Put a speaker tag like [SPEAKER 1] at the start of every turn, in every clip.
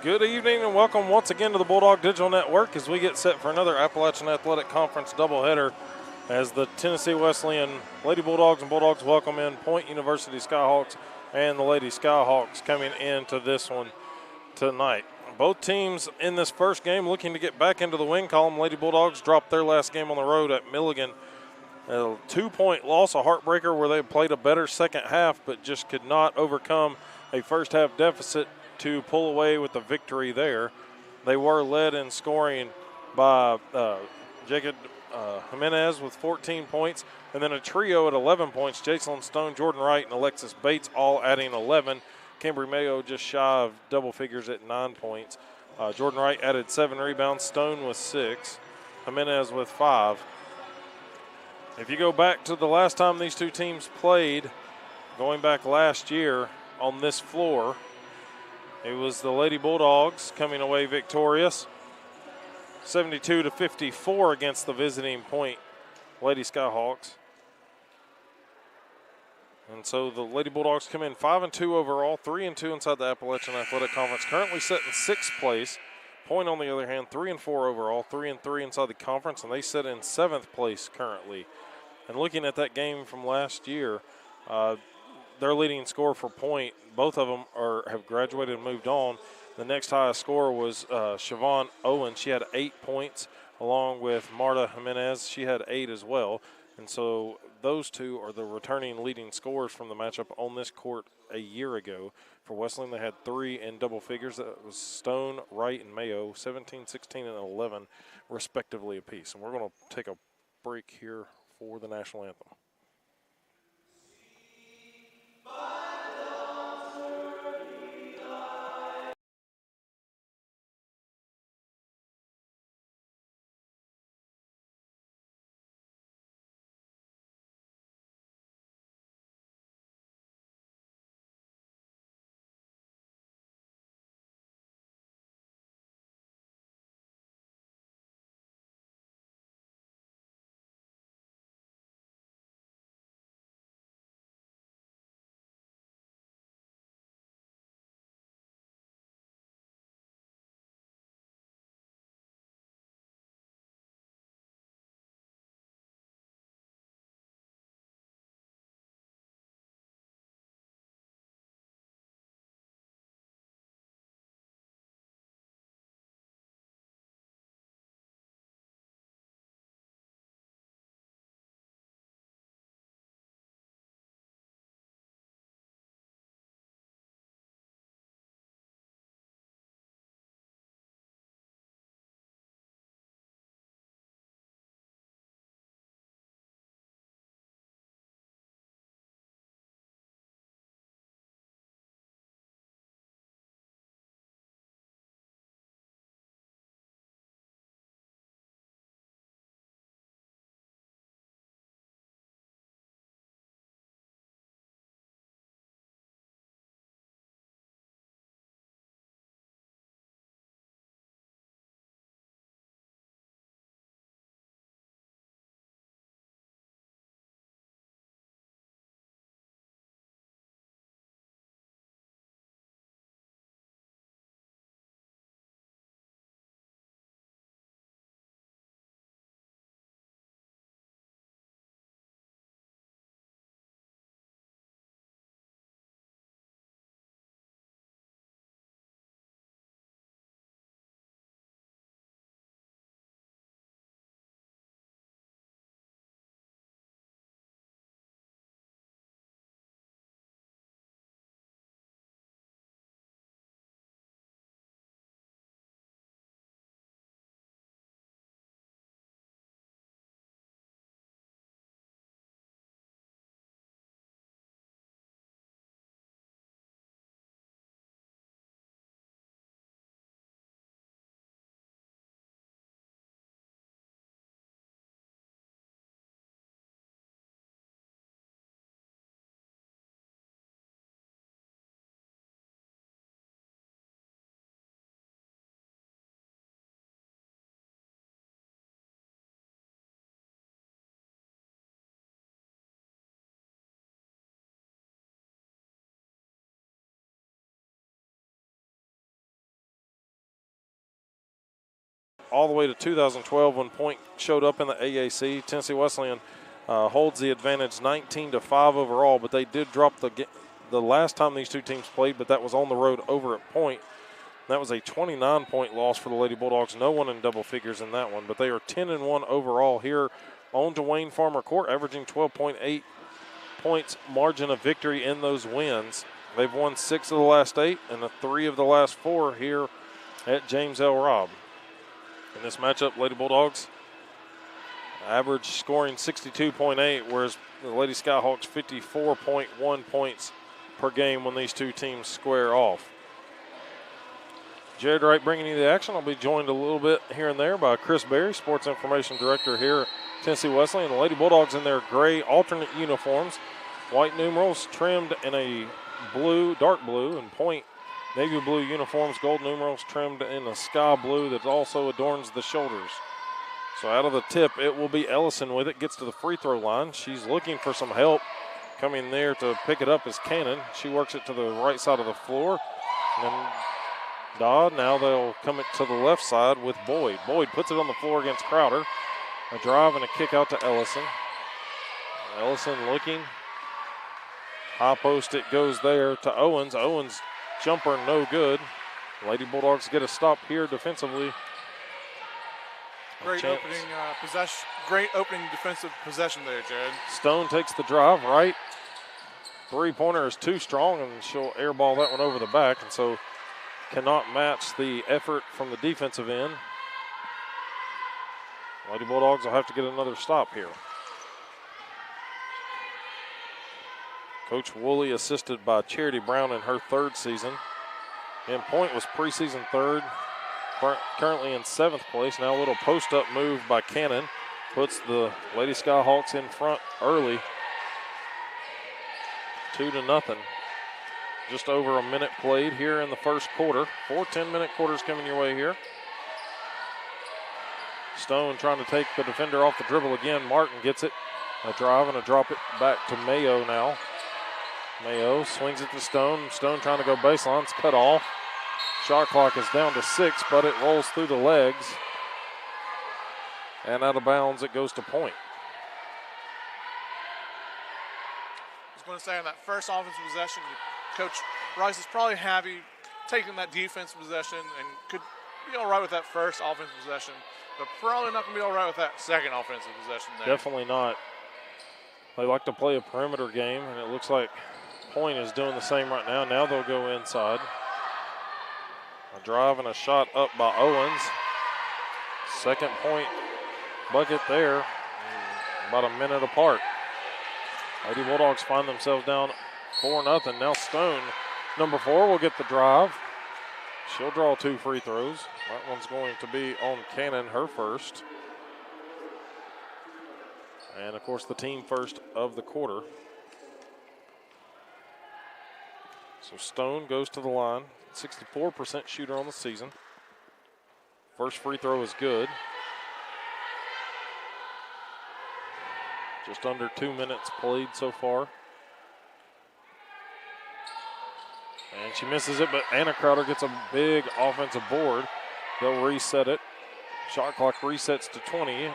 [SPEAKER 1] Good evening and welcome once again to the Bulldog Digital Network as we get set for another Appalachian Athletic Conference doubleheader as the Tennessee Wesleyan Lady Bulldogs and Bulldogs welcome in Point University Skyhawks and the Lady Skyhawks coming into this one tonight. Both teams in this first game looking to get back into the win column. Lady Bulldogs dropped their last game on the road at Milligan. A 2-point loss, a heartbreaker where they played a better second half but just could not overcome a first half deficit to pull away with the victory there. They were led in scoring by Jacob Jimenez with 14 points, and then a trio at 11 points, Jason Stone, Jordan Wright, and Alexis Bates all adding 11. Cambry Mayo just shy of double figures at 9 points. Jordan Wright added 7 rebounds, Stone with 6, Jimenez with 5. If you go back to the last time these two teams played, going back last year on this floor, it was the Lady Bulldogs coming away victorious, 72-54 against the visiting Point Lady Skyhawks. And so the Lady Bulldogs come in 5-2 overall, 3-2 inside the Appalachian Athletic Conference, currently set in 6th place. Point, on the other hand, 3-4 overall, 3-3 inside the conference, and they sit in 7th place currently. And looking at that game from last year, their leading scorer for Point, both of them have graduated and moved on. The next highest scorer was Siobhan Owen. She had 8 points, along with Marta Jimenez. She had 8 as well. And so those two are the returning leading scorers from the matchup on this court a year ago. For Wesleyan, they had 3 in double figures. That was Stone, Wright, and Mayo, 17, 16, and 11, respectively apiece. And we're going to take a break here for the national anthem. all the way to 2012 when Point showed up in the AAC. Tennessee Wesleyan holds the advantage 19-5 overall, but they did drop the last time these two teams played, but that was on the road over at Point. That was a 29-point loss for the Lady Bulldogs. No one in double figures in that one, but they are 10-1 overall here on Dwayne Farmer Court, averaging 12.8 points margin of victory in those wins. They've won 6 of the last 8 and 3 of the last 4 here at James L. Robb. In this matchup, Lady Bulldogs average scoring 62.8, whereas the Lady Skyhawks 54.1 points per game when these two teams square off. Jared Wright bringing you the action. I'll be joined a little bit here and there by Chris Berry, Sports Information Director here at Tennessee Wesleyan. The Lady Bulldogs in their gray alternate uniforms. White numerals trimmed in a blue, dark blue, and Point navy blue uniforms. Gold numerals trimmed in a sky blue that also adorns the shoulders. So out of the tip, it will be Ellison with it. Gets to the free throw line. She's looking for some help. Coming there to pick it up is Cannon. She works it to the right side of the floor. And then Dodd, now they'll come it to the left side with Boyd. Boyd puts it on the floor against Crowder. A drive and a kick out to Ellison. Ellison looking. High post, it goes there to Owens. Owens jumper no good. Lady Bulldogs get a stop here defensively.
[SPEAKER 2] Great opening possession. Great opening defensive possession there, Jared.
[SPEAKER 1] Stone takes the drive right. Three-pointer is too strong, and she'll airball that one over the back, and so cannot match the effort from the defensive end. Lady Bulldogs will have to get another stop here. Coach Woolley assisted by Charity Brown in her 3rd season. And Point was preseason 3rd, currently in 7th place. Now a little post-up move by Cannon puts the Lady Skyhawks in front early, 2-0. Just over a minute played here in the first quarter. 4 10-minute quarters coming your way here. Stone trying to take the defender off the dribble again. Martin gets it. A drive and a drop it back to Mayo now. Mayo swings it to Stone. Stone trying to go baseline. It's cut off. Shot clock is down to 6, but it rolls through the legs. And out of bounds, it goes to Point.
[SPEAKER 2] I was going to say on that first offensive possession, Coach Rice is probably happy taking that defensive possession and could be all right with that first offensive possession, but probably not going to be all right with that second offensive possession there.
[SPEAKER 1] Definitely not. They like to play a perimeter game, and it looks like Point is doing the same right now. Now they'll go inside. A drive and a shot up by Owens. Second point bucket there, about a minute apart. Lady Bulldogs find themselves down 4-0. Now Stone, number 4, will get the drive. She'll draw 2 free throws. That one's going to be on Cannon, her first. And, of course, the team first of the quarter. So Stone goes to the line. 64% shooter on the season. First free throw is good. Just under 2 minutes played so far. And she misses it, but Anna Crowder gets a big offensive board. They'll reset it. Shot clock resets to 20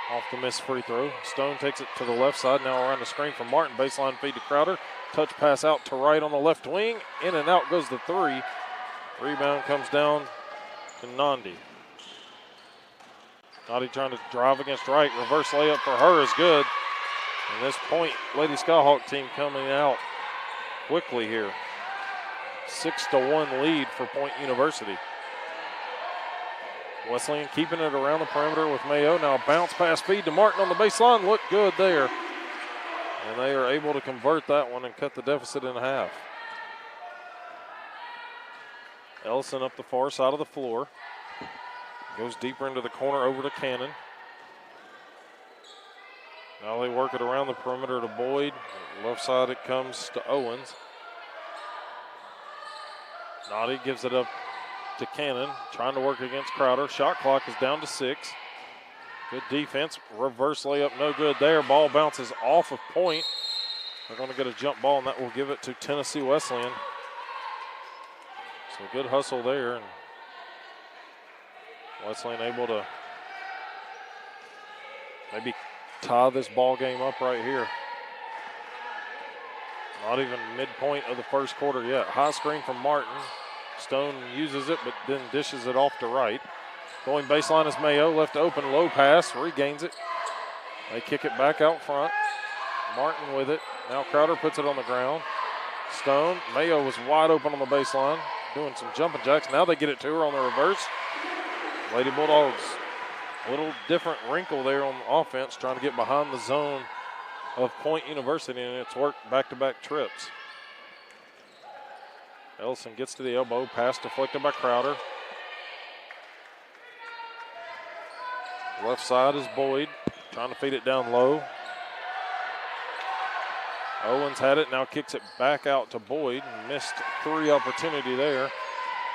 [SPEAKER 1] off the missed free throw. Stone takes it to the left side. Now around the screen from Martin. Baseline feed to Crowder. Touch pass out to right on the left wing. In and out goes the 3. Rebound comes down to Nandi. Nandi trying to drive against right. Reverse layup for her is good. And this Point Lady Skyhawk team coming out quickly here. 6-1 lead for Point University. Wesleyan keeping it around the perimeter with Mayo. Now a bounce pass feed to Martin on the baseline. Looked good there. And they are able to convert that one and cut the deficit in half. Ellison up the far side of the floor. Goes deeper into the corner over to Cannon. Now they work it around the perimeter to Boyd. Left side it comes to Owens. Nadi gives it up to Cannon, trying to work against Crowder. Shot clock is down to 6. Good defense. Reverse layup, no good there. Ball bounces off of Point. They're going to get a jump ball, and that will give it to Tennessee Wesleyan. So good hustle there. And Wesleyan able to maybe tie this ball game up right here. Not even midpoint of the first quarter yet. High screen from Martin. Stone uses it, but then dishes it off to right. Going baseline is Mayo. Left open, low pass, regains it. They kick it back out front. Martin with it. Now Crowder puts it on the ground. Stone. Mayo was wide open on the baseline, doing some jumping jacks. Now they get it to her on the reverse. Lady Bulldogs, a little different wrinkle there on the offense, trying to get behind the zone of Point University, and it's worked back-to-back trips. Ellison gets to the elbow, pass deflected by Crowder. Left side is Boyd, trying to feed it down low. Owens had it, now kicks it back out to Boyd. Missed 3 opportunity there,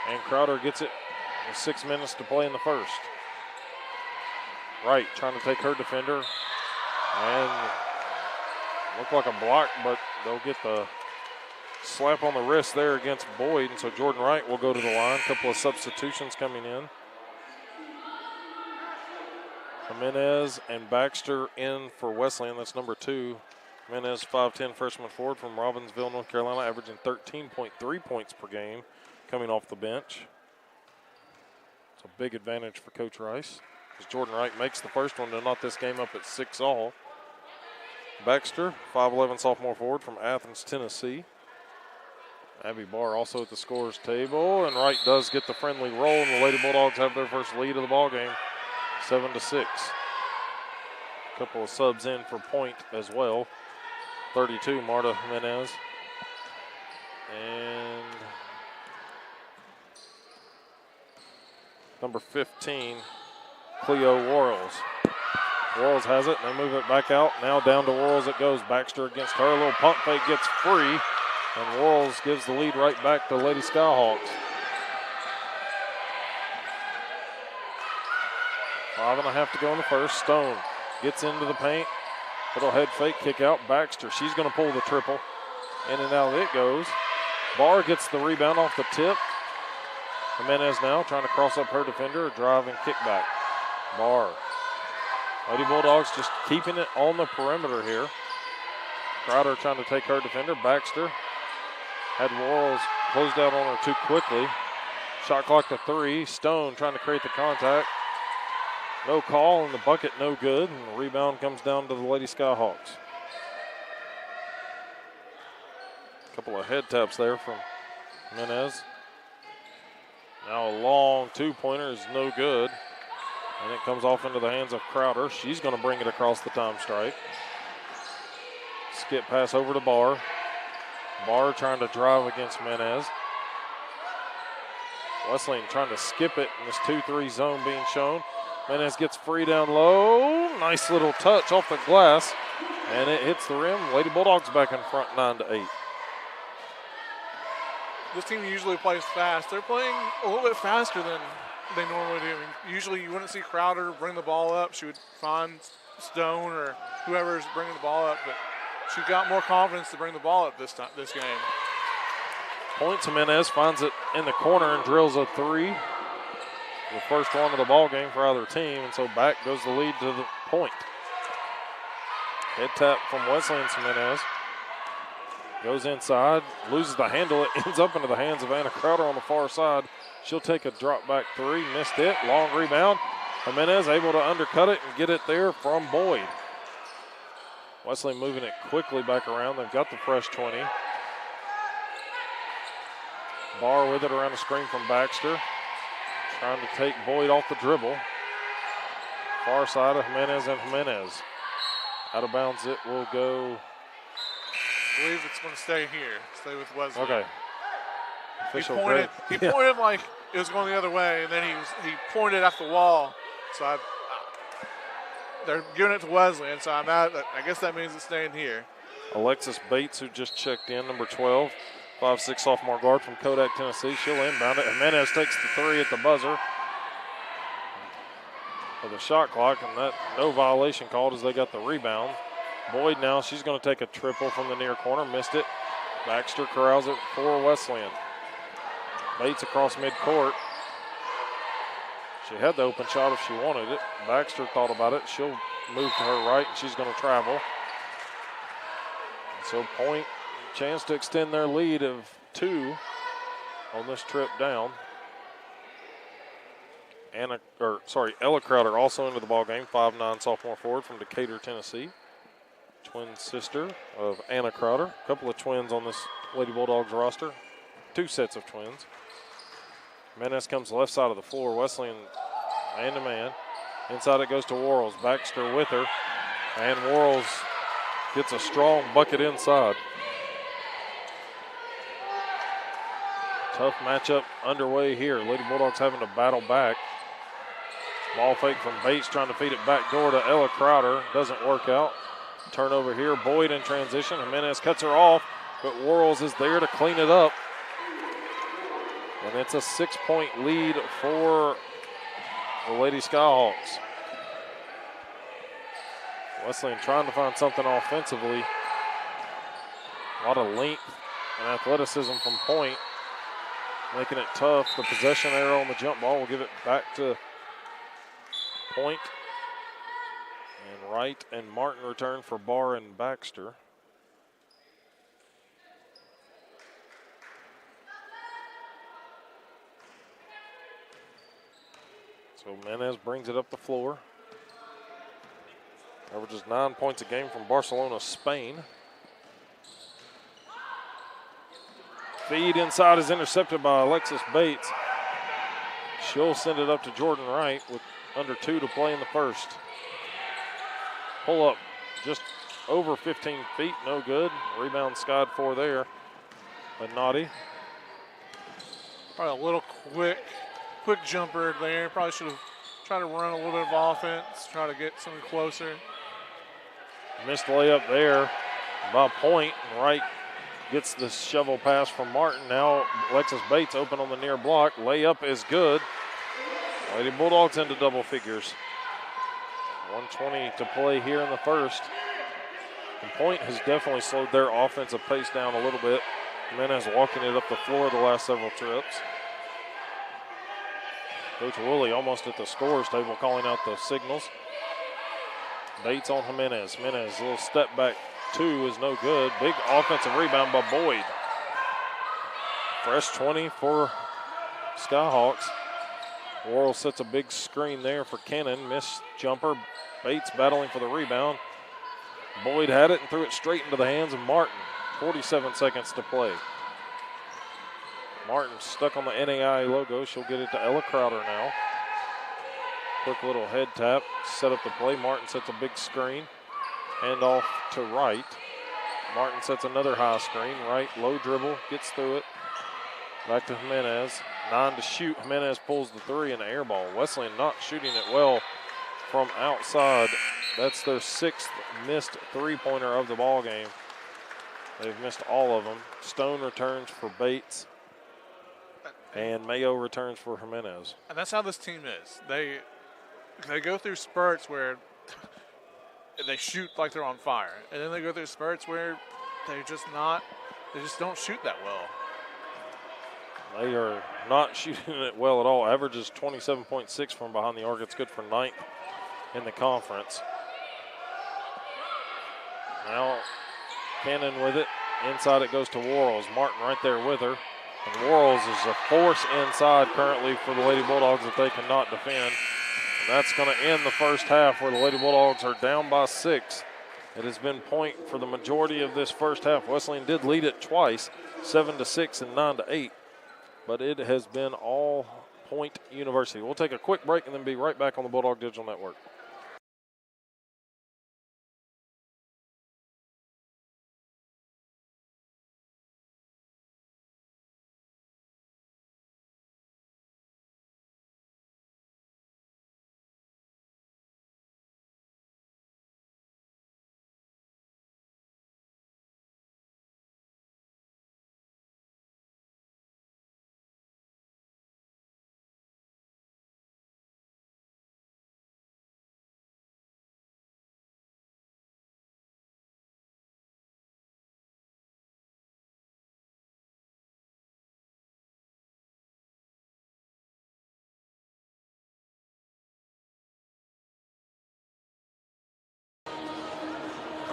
[SPEAKER 1] and Crowder gets it with 6 minutes to play in the first. Wright trying to take her defender, and looked like a block, but they'll get the slap on the wrist there against Boyd, and so Jordan Wright will go to the line. A couple of substitutions coming in. Jimenez and Baxter in for Wesleyan. That's number 2. Jimenez, 5'10", freshman forward from Robbinsville, North Carolina, averaging 13.3 points per game coming off the bench. It's a big advantage for Coach Rice, as Jordan Wright makes the first one to knot this game up at 6-all. Baxter, 5'11", sophomore forward from Athens, Tennessee. Abby Barr also at the scorer's table, and Wright does get the friendly roll, and the Lady Bulldogs have their first lead of the ball game, 7-6. A couple of subs in for Point as well. 32, Marta Jimenez. And number 15, Cleo Worrells. Worrells has it, and they move it back out. Now down to Worrells it goes. Baxter against her. A little pump fake gets free, and Worrells gives the lead right back to Lady Skyhawks. 5.5 to go in the first. Stone gets into the paint. Little head fake, kick out. Baxter, she's going to pull the triple. In and out it goes. Barr gets the rebound off the tip. Jimenez now trying to cross up her defender, drive and kick back. Barr. Lady Bulldogs just keeping it on the perimeter here. Crowder trying to take her defender. Baxter had Worrells closed out on her too quickly. Shot clock to 3. Stone trying to create the contact. No call, and the bucket no good, and the rebound comes down to the Lady Skyhawks. A couple of head taps there from Jimenez. Now a long two-pointer is no good, and it comes off into the hands of Crowder. She's going to bring it across the time stripe. Skip pass over to Barr. Barr trying to drive against Jimenez. Wesleyan trying to skip it in this 2-3 zone being shown. Jimenez gets free down low. Nice little touch off the glass, and it hits the rim. Lady Bulldogs back in front, 9-8.
[SPEAKER 2] This team usually plays fast. They're playing a little bit faster than they normally do. I mean, usually you wouldn't see Crowder bring the ball up. She would find Stone or whoever is bringing the ball up, but she got more confidence to bring the ball up this game.
[SPEAKER 1] Point Jimenez finds it in the corner and drills a 3. The first one of the ball game for either team, and so back goes the lead to the Point. Head tap from Wesleyan. Jimenez goes inside, loses the handle. It ends up into the hands of Anna Crowder on the far side. She'll take a drop back 3, missed it, long rebound. Jimenez able to undercut it and get it there from Boyd. Wesleyan moving it quickly back around. They've got the fresh 20. Barr with it around the screen from Baxter. Trying to take Boyd off the dribble. Far side of Jimenez and Jimenez. Out of bounds it will go.
[SPEAKER 2] I believe it's going to stay here. Stay with Wesleyan.
[SPEAKER 1] Okay.
[SPEAKER 2] Official he pointed like it was going the other way, and then he pointed at the wall. So they're giving it to Wesleyan, so I guess that means it's staying here.
[SPEAKER 1] Alexis Bates, who just checked in, number 12. 5'6" sophomore guard from Kodak, Tennessee. She'll inbound it. Jimenez takes the 3 at the buzzer for the shot clock, and that no violation called as they got the rebound. Boyd now, she's going to take a triple from the near corner. Missed it. Baxter corrals it for Wesleyan. Bates across midcourt. She had the open shot if she wanted it. Baxter thought about it. She'll move to her right, and she's going to travel. And so Point, chance to extend their lead of 2 on this trip down. Ella Crowder also into the ball game, 5'9" sophomore forward from Decatur, Tennessee. Twin sister of Anna Crowder. A couple of twins on this Lady Bulldogs roster. 2 sets of twins. Jimenez comes left side of the floor. Wesleyan man to man. Inside it goes to Worrells. Baxter with her. And Worrells gets a strong bucket inside. Tough matchup underway here. Lady Bulldogs having to battle back. Ball fake from Bates, trying to feed it back door to Ella Crowder. Doesn't work out. Turnover here. Boyd in transition. Jimenez cuts her off, but Worrells is there to clean it up. And it's a 6-point lead for the Lady Skyhawks. Wesleyan trying to find something offensively. A lot of length and athleticism from Point, making it tough. The possession error on the jump ball will give it back to Point. And Wright and Martin return for Barr and Baxter. So Menez brings it up the floor. Averages 9 points a game from Barcelona, Spain. Feed inside is intercepted by Alexis Bates. She'll send it up to Jordan Wright with under 2 to play in the first. Pull up just over 15 feet, no good. Rebound skied for there, but naughty.
[SPEAKER 2] Probably a little quick jumper there. Probably should have tried to run a little bit of offense, try to get something closer.
[SPEAKER 1] Missed layup there by Point. Wright gets the shovel pass from Martin. Now Alexis Bates open on the near block. Layup is good. Lady Bulldogs into double figures. 1:20 to play here in the first. And Point has definitely slowed their offensive pace down a little bit. Jimenez walking it up the floor the last several trips. Coach Woolley almost at the scorer's table calling out the signals. Bates on Jimenez. Jimenez, a little step back 2 is no good. Big offensive rebound by Boyd. Fresh 20 for Skyhawks. Worrell sets a big screen there for Cannon. Missed jumper. Bates battling for the rebound. Boyd had it and threw it straight into the hands of Martin. 47 seconds to play. Martin stuck on the NAI logo. She'll get it to Ella Crowder now. Quick little head tap, set up the play. Martin sets a big screen. Hand off to Wright. Martin sets another high screen. Wright, low dribble, gets through it. Back to Jimenez. 9 to shoot. Jimenez pulls the 3 and air ball. Wesleyan not shooting it well from outside. That's their 6th missed three-pointer of the ball game. They've missed all of them. Stone returns for Bates. And Mayo returns for Jimenez.
[SPEAKER 2] And that's how this team is. They go through spurts where they shoot like they're on fire. And then they go through spurts where they just don't shoot that well.
[SPEAKER 1] They are not shooting it well at all. Averages 27.6 from behind the arc. It's good for 9th in the conference. Now Cannon with it. Inside it goes to Worrells. Martin right there with her. And Worrells is a force inside currently for the Lady Bulldogs that they cannot defend. And that's going to end the first half where the Lady Bulldogs are down by 6. It has been Point for the majority of this first half. Wesleyan did lead it twice, 7-6 and 9-8. But it has been all Point University. We'll take a quick break and then be right back on the Bulldog Digital Network.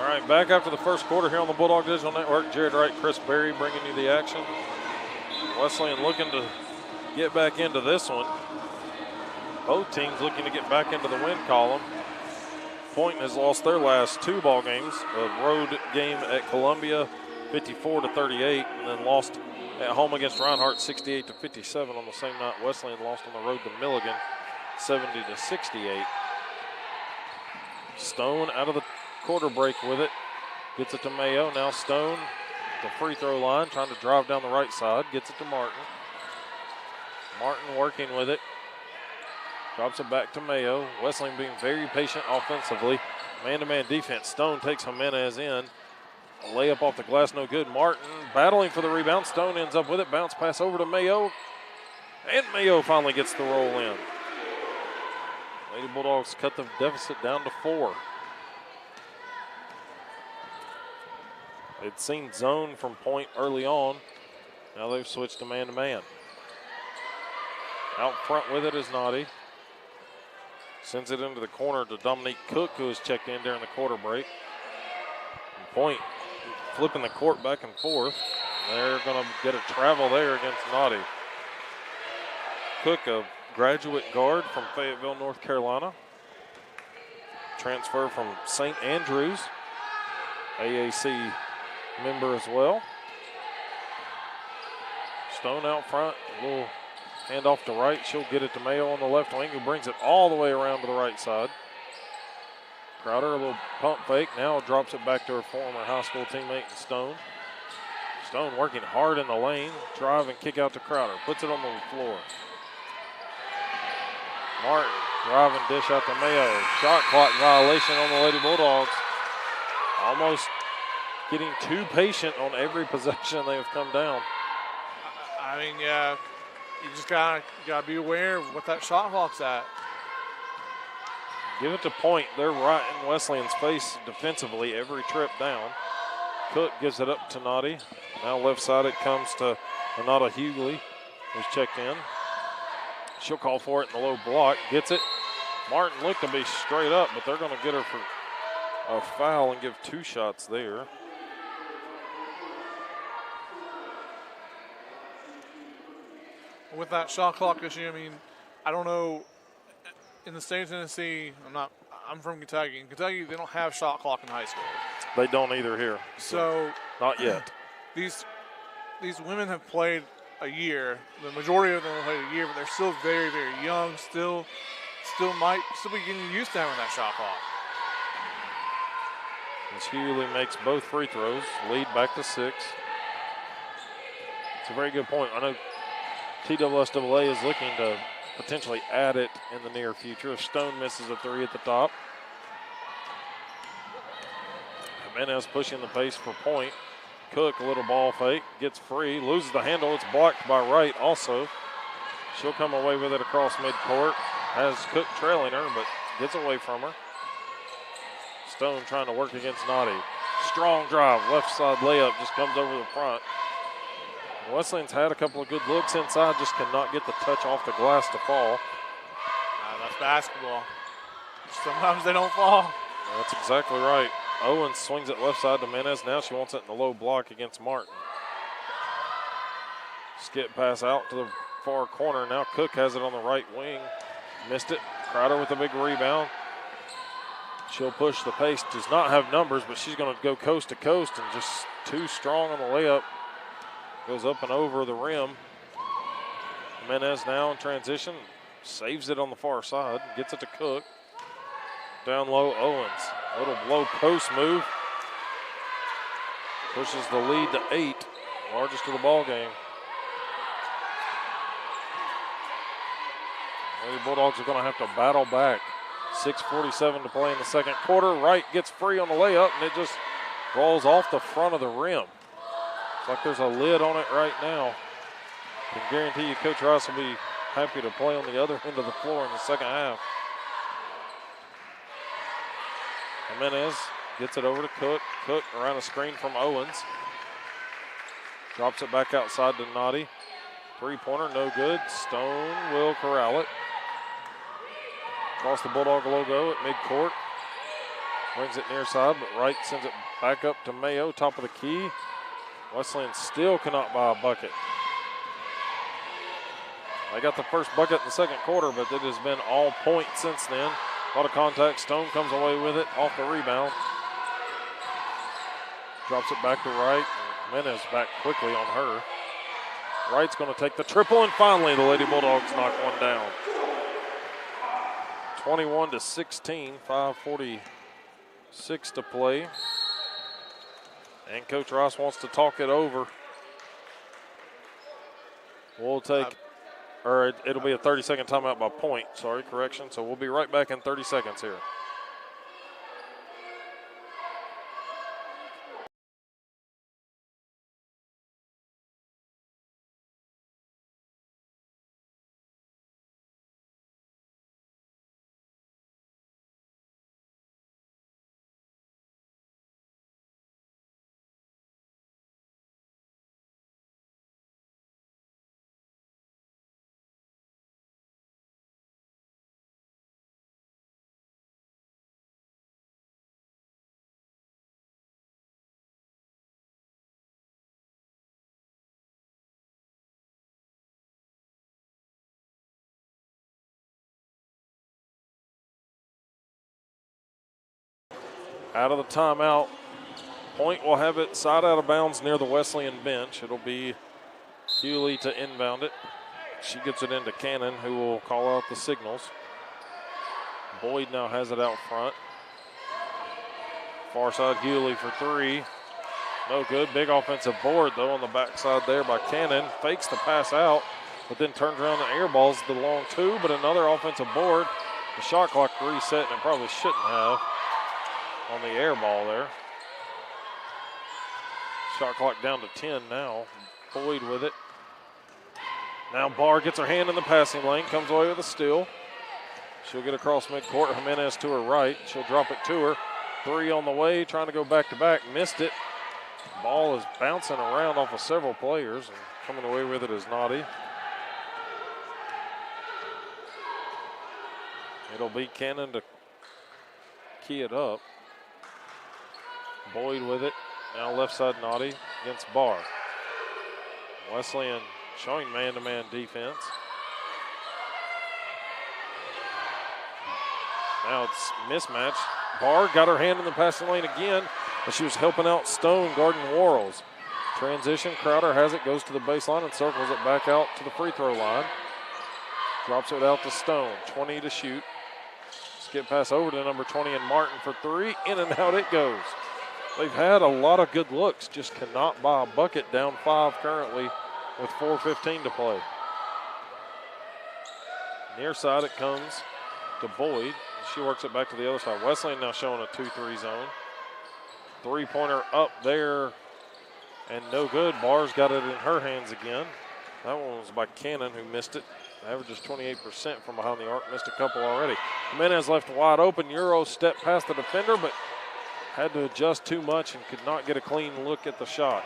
[SPEAKER 1] right, back after the first quarter here on the Bulldog Digital Network. Jared Wright, Chris Berry bringing you the action. Wesleyan looking to get back into this one. Both teams looking to get back into the win column. Point has lost their last 2 ball games. A road game at Columbia, 54-38, and then lost at home against Reinhardt, 68-57 on the same night. Wesleyan lost on the road to Milligan, 70-68. Stone out of the quarter break with it. Gets it to Mayo. Now Stone, the free throw line, trying to drive down the right side. Gets it to Martin. Martin working with it. Drops it back to Mayo. Wesleyan being very patient offensively. Man-to-man defense. Stone takes Jimenez in. A layup off the glass, no good. Martin battling for the rebound. Stone ends up with it. Bounce pass over to Mayo. And Mayo finally gets the roll in. Lady Bulldogs cut the deficit down to 4. They'd seen zone from Point early on. Now they've switched to man-to-man. Out front with it is Naughty. Sends it into the corner to Dominique Cook, who has checked in during the quarter break. And Point flipping the court back and forth. They're going to get a travel there against Naughty. Cook, a graduate guard from Fayetteville, North Carolina. Transfer from St. Andrews, AAC member as well. Stone out front, a little handoff to right. She'll get it to Mayo on the left wing, who brings it all the way around to the right side. Crowder, a little pump fake, now drops it back to her former high school teammate in Stone. Stone working hard in the lane, drive and kick out to Crowder, puts it on the floor. Martin, drive and dish out to Mayo. Shot clock violation on the Lady Bulldogs. Almost getting too patient on every possession they have come down.
[SPEAKER 2] I mean, yeah, you just gotta be aware of what that shot clock's at.
[SPEAKER 1] Give it to Point. They're right in Wesleyan's face defensively every trip down. Cook gives it up to Naughty. Now left side it comes to Anata Hughley, who's checked in. She'll call for it in the low block. Gets it. Martin looked to be straight up, but they're going to get her for a foul and give 2 shots there.
[SPEAKER 2] With that shot clock issue, I mean, I don't know. In the state of Tennessee, I'm from Kentucky. In Kentucky, they don't have shot clock in high school.
[SPEAKER 1] They don't either here.
[SPEAKER 2] So
[SPEAKER 1] not yet.
[SPEAKER 2] These women have played a year. The majority of them have played a year, but they're still very, very young. Still might be getting used to having that shot clock.
[SPEAKER 1] As Hughley makes both free throws, lead back to 6. It's a very good point. I know TSSAA is looking to potentially add it in the near future if Stone misses a 3 at the top. Jimenez pushing the pace for Point. Cook, a little ball fake, gets free, loses the handle. It's blocked by Wright also. She'll come away with it across midcourt. Has Cook trailing her, but gets away from her. Stone trying to work against Naughty. Strong drive, left side layup, just comes over the front. Wesleyan's had a couple of good looks inside, just cannot get the touch off the glass to fall.
[SPEAKER 2] That's basketball. Sometimes they don't fall.
[SPEAKER 1] That's exactly right. Owens swings it left side to Menez. Now she wants it in the low block against Martin. Skip pass out to the far corner. Now Cook has it on the right wing. Missed it. Crowder with a big rebound. She'll push the pace. Does not have numbers, but she's going to go coast to coast and just too strong on the layup. Goes up and over the rim. Menez now in transition. Saves it on the far side. Gets it to Cook. Down low, Owens. Little low post move. Pushes the lead to 8. Largest of the ball game. The Bulldogs are going to have to battle back. 6:47 to play in the second quarter. Wright gets free on the layup, and it just rolls off the front of the rim. It's like there's a lid on it right now. I can guarantee you Coach Rice will be happy to play on the other end of the floor in the second half. Jimenez gets it over to Cook. Cook around a screen from Owens. Drops it back outside to Naughty. Three-pointer, no good. Stone will corral it. Across the Bulldog logo at midcourt. Brings it near side, but Wright sends it back up to Mayo, top of the key. Wesleyan still cannot buy a bucket. They got the first bucket in the second quarter, but it has been all point since then. A lot of contact. Stone comes away with it off the rebound. Drops it back to Wright. Jimenez back quickly on her. Wright's going to take the triple, and finally the Lady Bulldogs knock one down. 21-16, 5:46 to play. And Coach Ross wants to talk it over. We'll take, or it'll be a 30-second timeout by point. Sorry, correction. So we'll be right back in 30 seconds here. Out of the timeout. Point will have it side out of bounds near the Wesleyan bench. It'll be Hewley to inbound it. She gets it into Cannon, who will call out the signals. Boyd now has it out front. Far side Hewley for three. No good. Big offensive board, though, on the backside there by Cannon. Fakes the pass out, but then turns around and airballs the long two, but another offensive board. The shot clock reset, and it probably shouldn't have on the air ball there. Shot clock down to 10 now. Boyd with it. Now Barr gets her hand in the passing lane, comes away with a steal. She'll get across midcourt. Jimenez to her right. She'll drop it to her. Three on the way, trying to go back-to-back. Missed it. Ball is bouncing around off of several players, and coming away with it is Naughty. It'll be Cannon to key it up. Boyd with it. Now left side Naughty against Barr. Wesleyan showing man-to-man defense. Now it's mismatch. Barr got her hand in the passing lane again, but she was helping out Stone guarding Worrells. Transition, Crowder has it, goes to the baseline and circles it back out to the free throw line. Drops it out to Stone, 20 to shoot. Skip pass over to number 20 and Martin for three. In and out it goes. They've had a lot of good looks, just cannot buy a bucket, down 5 currently with 4:15 to play. Near side it comes to Boyd. She works it back to the other side. Wesleyan now showing a 2-3 zone. Three-pointer up there and no good. Barr's got it in her hands again. That one was by Cannon, who missed it. Averages 28% from behind the arc, missed a couple already. Jimenez left wide open. Euro stepped past the defender, but had to adjust too much and could not get a clean look at the shot.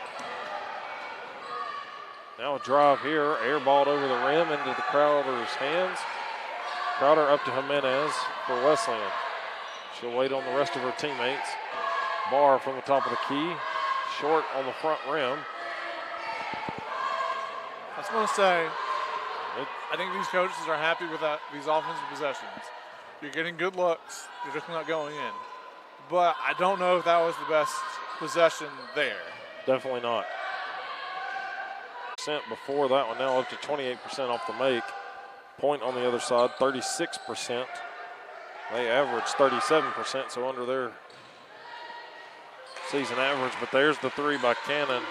[SPEAKER 1] Now a drive here, airballed over the rim into the Crowder's hands. Crowder up to Jimenez for Wesleyan. She'll wait on the rest of her teammates. Barr from the top of the key, short on the front rim.
[SPEAKER 2] I just want to say, I think these coaches are happy with these offensive possessions. You're getting good looks, you're just not going in. But I don't know if that was the best possession there.
[SPEAKER 1] Definitely not. Before that one, now up to 28% off the make. Point on the other side, 36%. They average 37%, so under their season average. But there's the three by Cannon.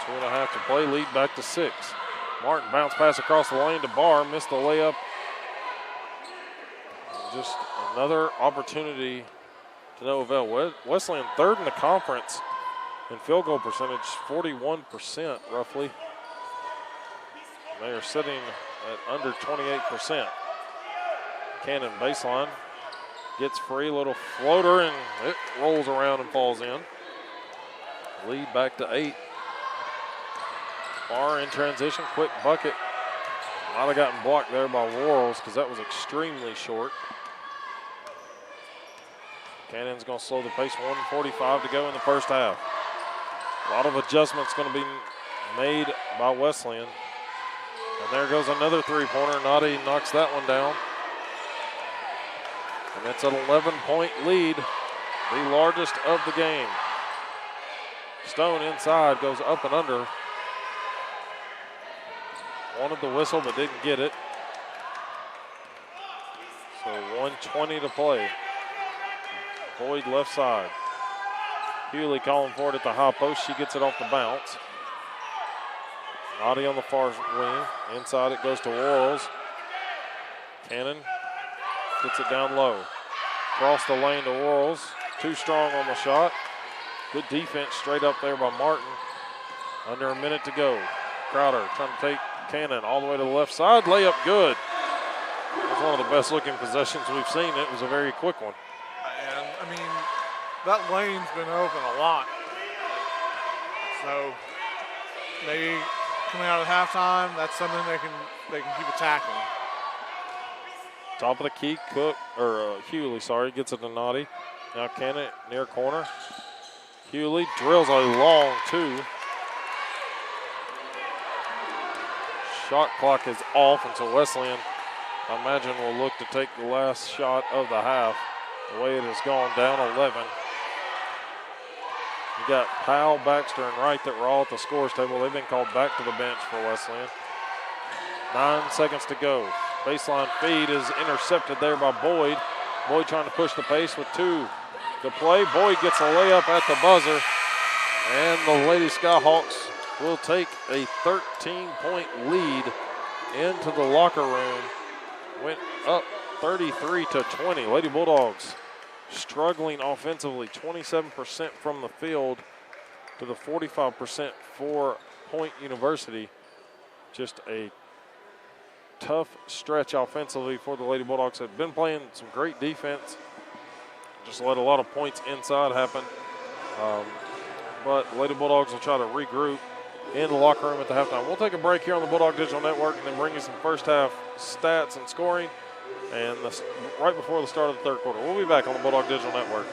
[SPEAKER 1] 2.5 to play, lead back to 6. Martin bounce pass across the lane to Barr, missed the layup. Just another opportunity to no avail. Wesleyan third in the conference in field goal percentage, 41% roughly. They are sitting at under 28%. Cannon baseline, gets free, little floater, and it rolls around and falls in. Lead back to 8. Barr in transition, quick bucket. Might have gotten blocked there by Worrells because that was extremely short. Cannon's going to slow the pace. 1:45 to go in the first half. A lot of adjustments going to be made by Wesleyan. And there goes another three-pointer. Noddy knocks that one down. And it's an 11-point lead, the largest of the game. Stone inside, goes up and under. Wanted the whistle but didn't get it. So 1:20 to play. Boyd left side. Hewley calling for it at the high post. She gets it off the bounce. Noddy on the far wing. Inside it goes to Worrells. Cannon gets it down low. Across the lane to Worrells. Too strong on the shot. Good defense straight up there by Martin. Under a minute to go. Crowder trying to take Cannon all the way to the left side. Layup good. It was one of the best looking possessions we've seen. It was a very quick one.
[SPEAKER 2] And, I mean, that lane's been open a lot. So maybe coming out at halftime, that's something they can keep attacking.
[SPEAKER 1] Top of the key, Hewley, gets it to Noddy. Now Cannon near corner. Hewley drills a long two. Shot clock is off, and so Wesleyan, I imagine, will look to take the last shot of the half. The way it has gone, down 11. You got Powell, Baxter, and Wright that were all at the scores table. They've been called back to the bench for Wesleyan. 9 seconds to go. Baseline feed is intercepted there by Boyd. Boyd trying to push the pace with 2 to play. Boyd gets a layup at the buzzer. And the Lady Skyhawks will take a 13-point lead into the locker room. Went up 33-20. Lady Bulldogs struggling offensively. 27% from the field to the 45% for Point University. Just a tough stretch offensively for the Lady Bulldogs. Have been playing some great defense. Just let a lot of points inside happen. But Lady Bulldogs will try to regroup in the locker room at the halftime. We'll take a break here on the Bulldog Digital Network and then bring you some first half stats and scoring and right before the start of the third quarter. We'll be back on the Bulldog Digital Network.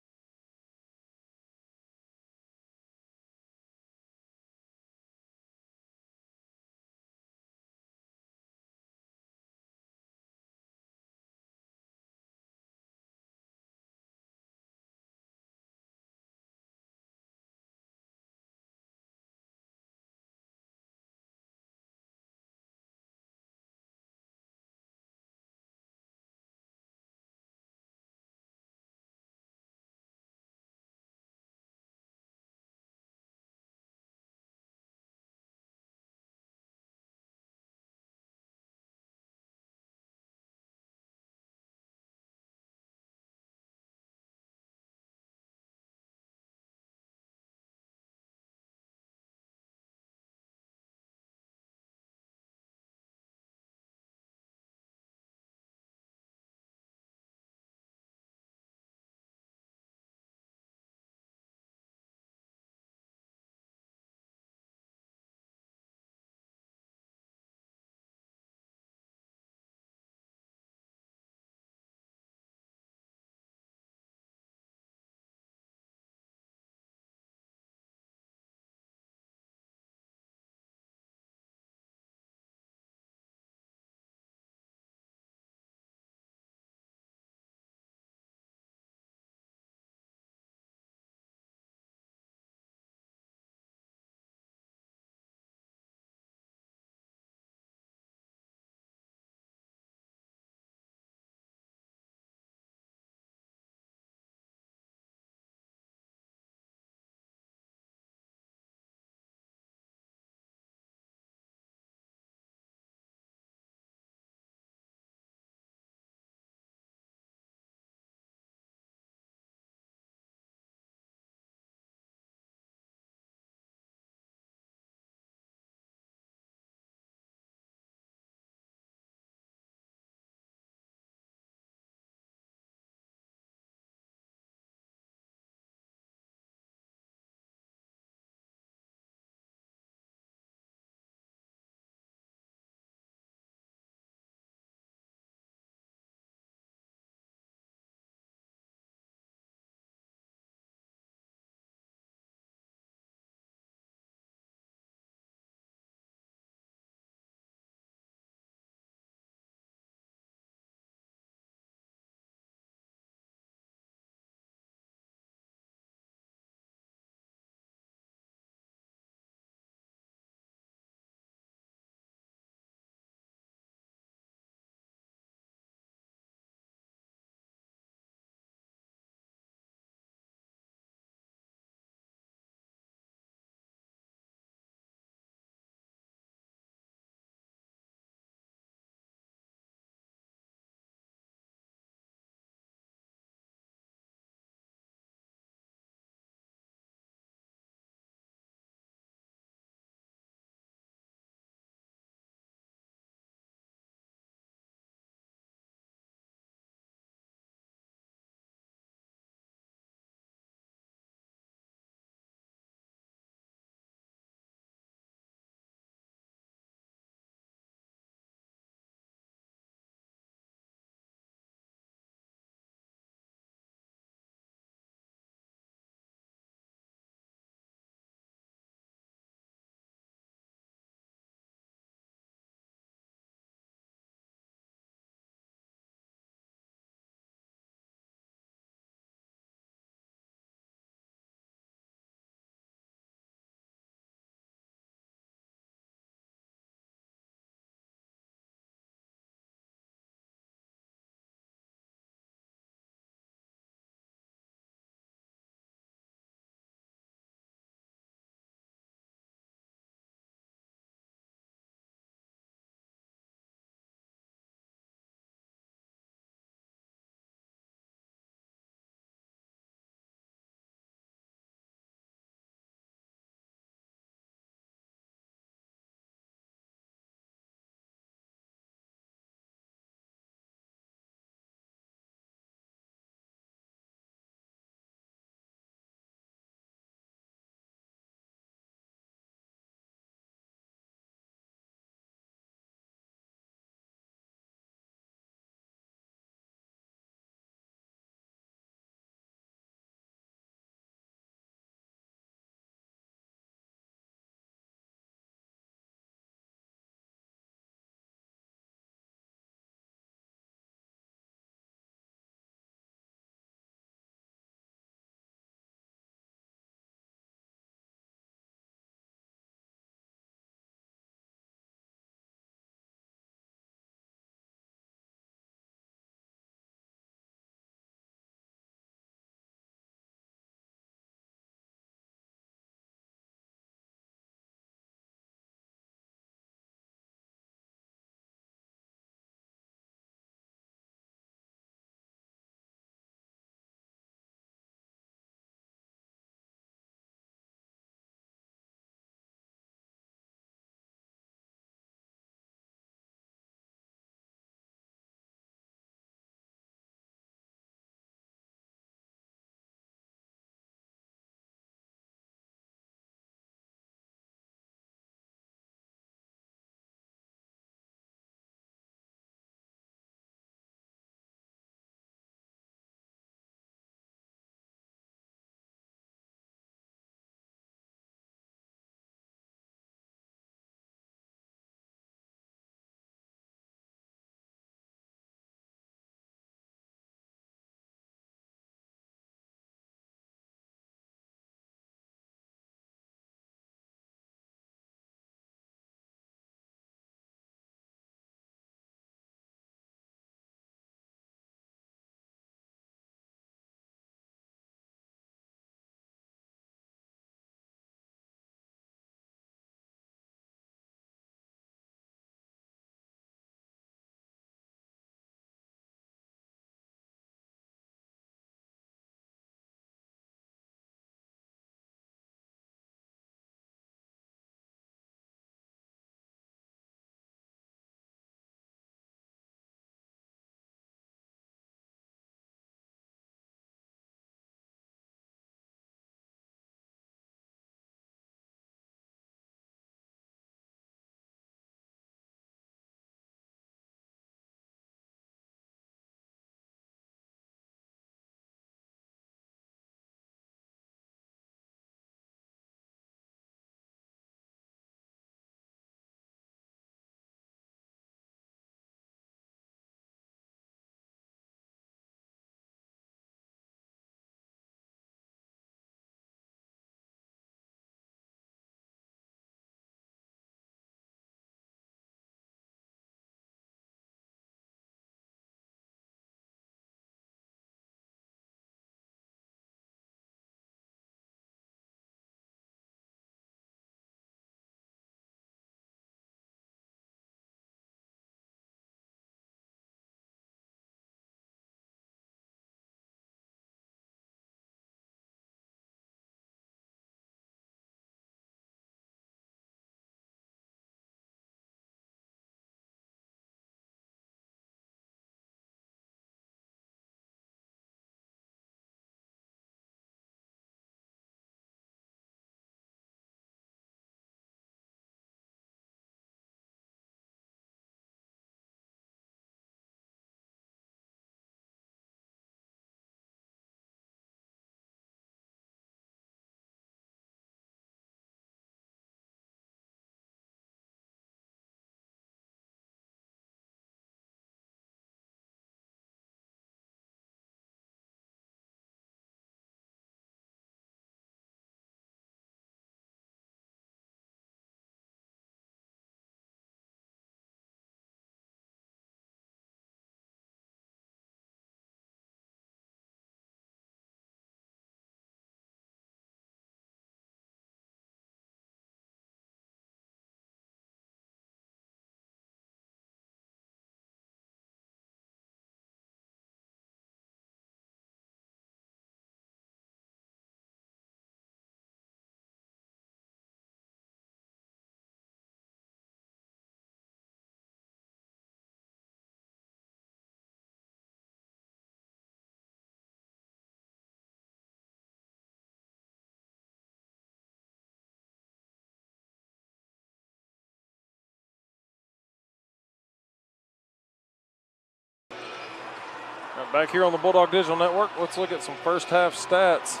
[SPEAKER 1] Back here on the Bulldog Digital Network, let's look at some first half stats.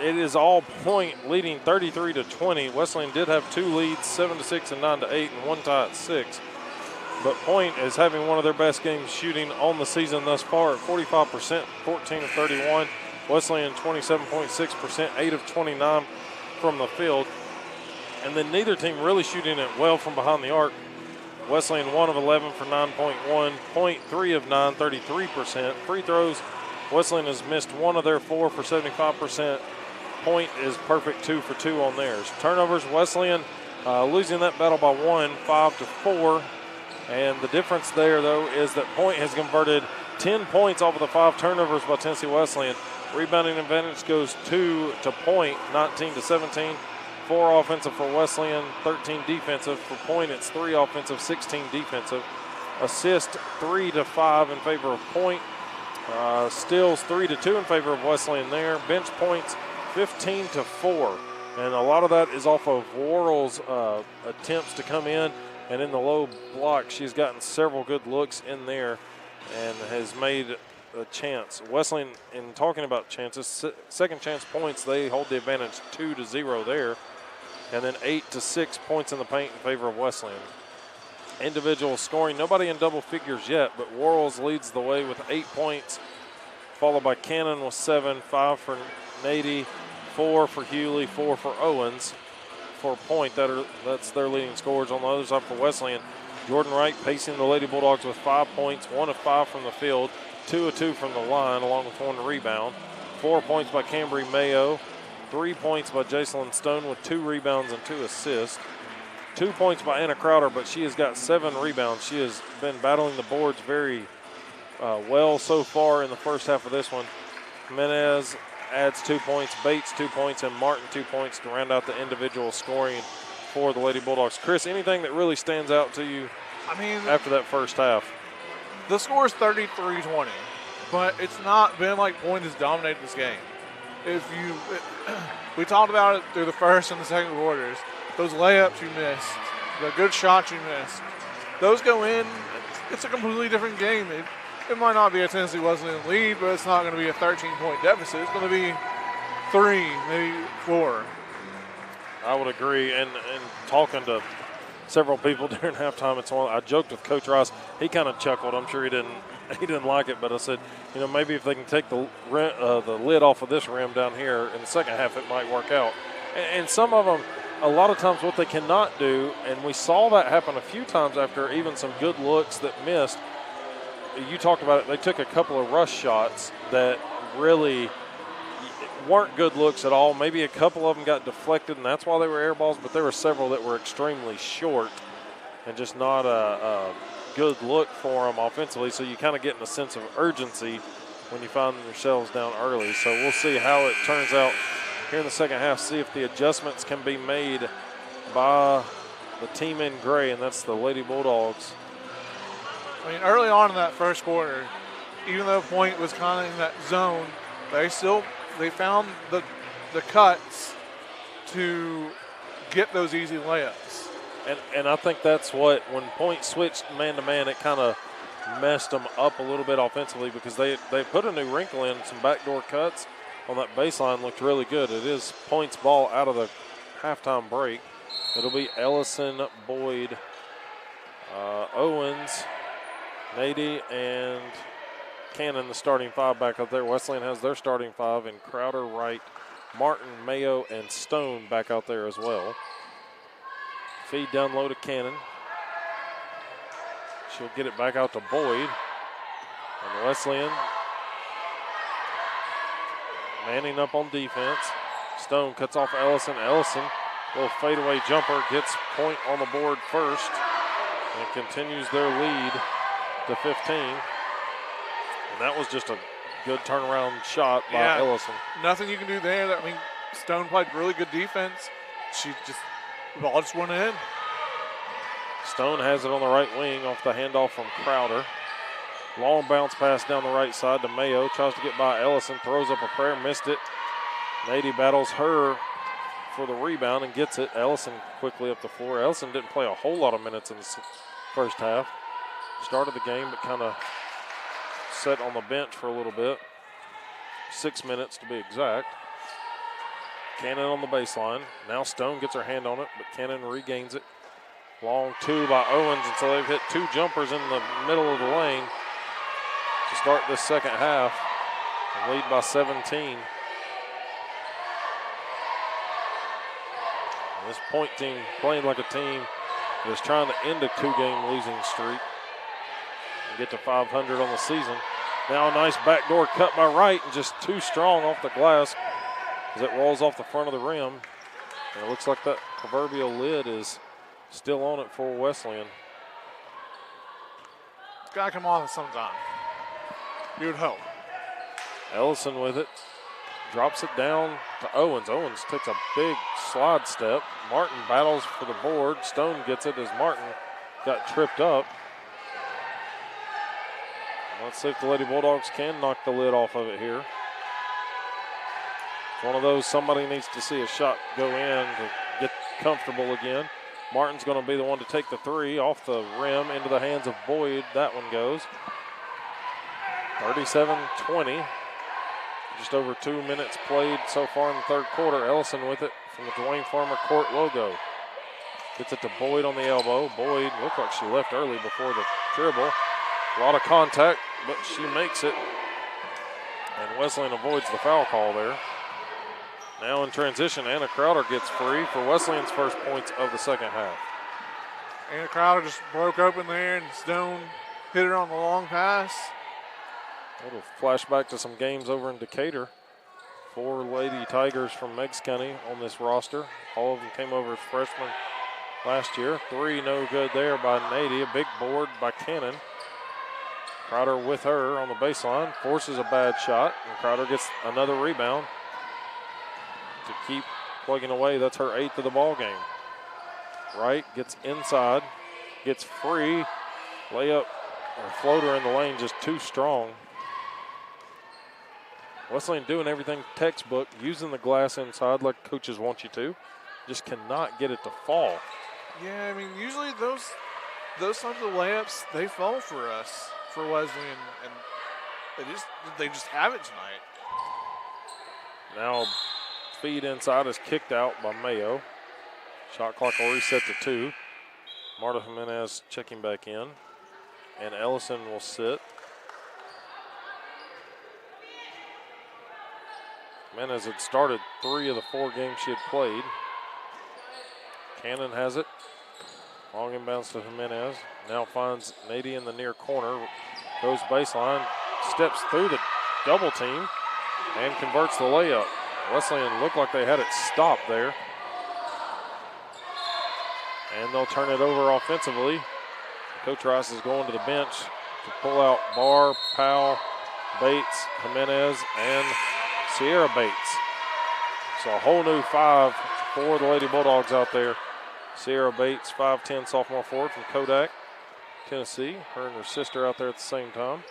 [SPEAKER 1] It is all Point leading 33-20. Wesleyan did have 2 leads, 7-6 and 9-8, and 1 tie at 6. But Point is having one of their best games shooting on the season thus far at 45%, 14 of 31. Wesleyan 27.6%, 8 of 29 from the field. And then neither team really shooting it well from behind the arc. Wesleyan 1 of 11 for 9.1, Point 3 of 9, 33%. Free throws, Wesleyan has missed 1 of their 4 for 75%. Point is perfect 2 for 2 on theirs. Turnovers, Wesleyan losing that battle by 1, 5-4. And the difference there, though, is that Point has converted 10 points off of the 5 turnovers by Tennessee Wesleyan. Rebounding advantage goes 2 to Point, 19-17. 4 offensive for Wesleyan, 13 defensive. For Point, it's 3 offensive, 16 defensive. Assist 3-5 in favor of Point. Steals 3-2 in favor of Wesleyan there. Bench points 15-4. And a lot of that is off of Worrell's attempts to come in. And in the low block, she's gotten several good looks in there and has made a chance. Wesleyan, in talking about chances, second chance points, they hold the advantage 2-0 there. And then 8-6 points in the paint in favor of Wesleyan. Individual scoring, nobody in double figures yet, but Worrells leads the way with 8 points, followed by Cannon with 7, 5 for Nady, 4 for Hewley, 4 for Owens. For Point, that's their leading scorers. On the other side for Wesleyan, Jordan Wright pacing the Lady Bulldogs with 5 points, 1 of 5 from the field, 2 of 2 from the line, along with 1 rebound. 4 points by Cambry Mayo, 3 points by Jacelyn Stone with 2 rebounds and 2 assists. 2 points by Anna Crowder, but she has got 7 rebounds. She has been battling the boards very well so far in the first half of this one. Jimenez adds 2 points, Bates 2 points, and Martin 2 points to round out the individual scoring for the Lady Bulldogs. Chris, anything that really stands out to you after that first half?
[SPEAKER 2] The score is 33-20, but it's not been like Point has dominated this game. We talked about it through the first and the second quarters. Those layups you missed, the good shots you missed, those go in. It's a completely different game. It might not be a Tennessee Wesleyan lead, but it's not going to be a 13-point deficit. It's going to be 3, maybe 4.
[SPEAKER 1] I would agree. And talking to several people during halftime, I joked with Coach Ross. He kind of chuckled. I'm sure he didn't like it, but I said, maybe if they can take the lid off of this rim down here in the second half, it might work out. And some of them, a lot of times what they cannot do, and we saw that happen a few times after even some good looks that missed. You talked about it. They took a couple of rush shots that really weren't good looks at all. Maybe a couple of them got deflected, and that's why they were air balls, but there were several that were extremely short and just not a good look for them offensively. So you kind of get in a sense of urgency when you find yourselves down early. So we'll see how it turns out here in the second half, see if the adjustments can be made by the team in gray, and that's the Lady Bulldogs.
[SPEAKER 2] Early on in that first quarter, even though Point was kind of in that zone, they found the cuts to get those easy layups.
[SPEAKER 1] And I think that's when Point switched man-to-man, it kind of messed them up a little bit offensively because they put a new wrinkle in, some backdoor cuts on that baseline looked really good. It is Point's ball out of the halftime break. It'll be Ellison, Boyd, Owens, Nady, and Cannon, the starting 5 back up there. Wesleyan has their starting 5, and Crowder, Wright, Martin, Mayo, and Stone back out there as well. Feed down low to Cannon. She'll get it back out to Boyd. And Wesleyan manning up on defense. Stone cuts off Ellison. Ellison, little fadeaway jumper, gets Point on the board first and continues their lead to 15. And that was just a good turnaround shot by Ellison.
[SPEAKER 2] Nothing you can do there. Stone played really good defense. The ball just went in.
[SPEAKER 1] Stone has it on the right wing off the handoff from Crowder. Long bounce pass down the right side to Mayo. Tries to get by Ellison. Throws up a prayer. Missed it. Nady battles her for the rebound and gets it. Ellison quickly up the floor. Ellison didn't play a whole lot of minutes in the first half. Started the game but kind of set on the bench for a little bit. 6 minutes to be exact. Cannon on the baseline. Now Stone gets her hand on it, but Cannon regains it. Long two by Owens, and so they've hit 2 jumpers in the middle of the lane to start this second half and lead by 17. And this Point team playing like a team that is trying to end a 2-game losing streak and get to 500 on the season. Now a nice backdoor cut by Wright, and just too strong off the glass as it rolls off the front of the rim. And it looks like that proverbial lid is still on it for Wesleyan.
[SPEAKER 2] It's got to come on sometime. You would hope.
[SPEAKER 1] Ellison with it. Drops it down to Owens. Owens takes a big slide step. Martin battles for the board. Stone gets it as Martin got tripped up. Let's see if the Lady Bulldogs can knock the lid off of it here. It's one of those somebody needs to see a shot go in to get comfortable again. Martin's going to be the one to take the 3 off the rim into the hands of Boyd. That one goes. 37-20. Just over 2 minutes played so far in the third quarter. Ellison with it from the Dwayne Farmer court logo. Gets it to Boyd on the elbow. Boyd looked like she left early before the dribble. A lot of contact, but she makes it. And Wesleyan avoids the foul call there. Now in transition, Anna Crowder gets free for Wesleyan's first points of the second half.
[SPEAKER 2] Anna Crowder just broke open there, and Stone hit her on the long pass.
[SPEAKER 1] A little flashback to some games over in Decatur. 4 Lady Tigers from Meigs County on this roster. All of them came over as freshmen last year. 3 no good there by Nady. A big board by Cannon. Crowder with her on the baseline, forces a bad shot, and Crowder gets another rebound to keep plugging away. That's her 8th of the ball game. Wright gets inside, gets free, layup or floater in the lane, just too strong. Wesleyan doing everything textbook, using the glass inside like coaches want you to. Just cannot get it to fall.
[SPEAKER 2] Yeah, I mean, usually those types of layups, they fall for us, for Wesleyan, and they just have it tonight.
[SPEAKER 1] Now feed inside is kicked out by Mayo. Shot clock will reset to 2. Marta Jimenez checking back in, and Ellison will sit. Jimenez had started 3 of the 4 games she had played. Cannon has it. Long inbounds to Jimenez. Now finds Nady in the near corner. Goes baseline. Steps through the double team and converts the layup. Wesleyan looked like they had it stopped there. And they'll turn it over offensively. Coach Rice is going to the bench to pull out Barr, Powell, Bates, Jimenez, and Sierra Bates. So a whole new 5 for the Lady Bulldogs out there. Sierra Bates, 5'10" sophomore forward from Kodak, Tennessee. Her and her sister out there at the same time.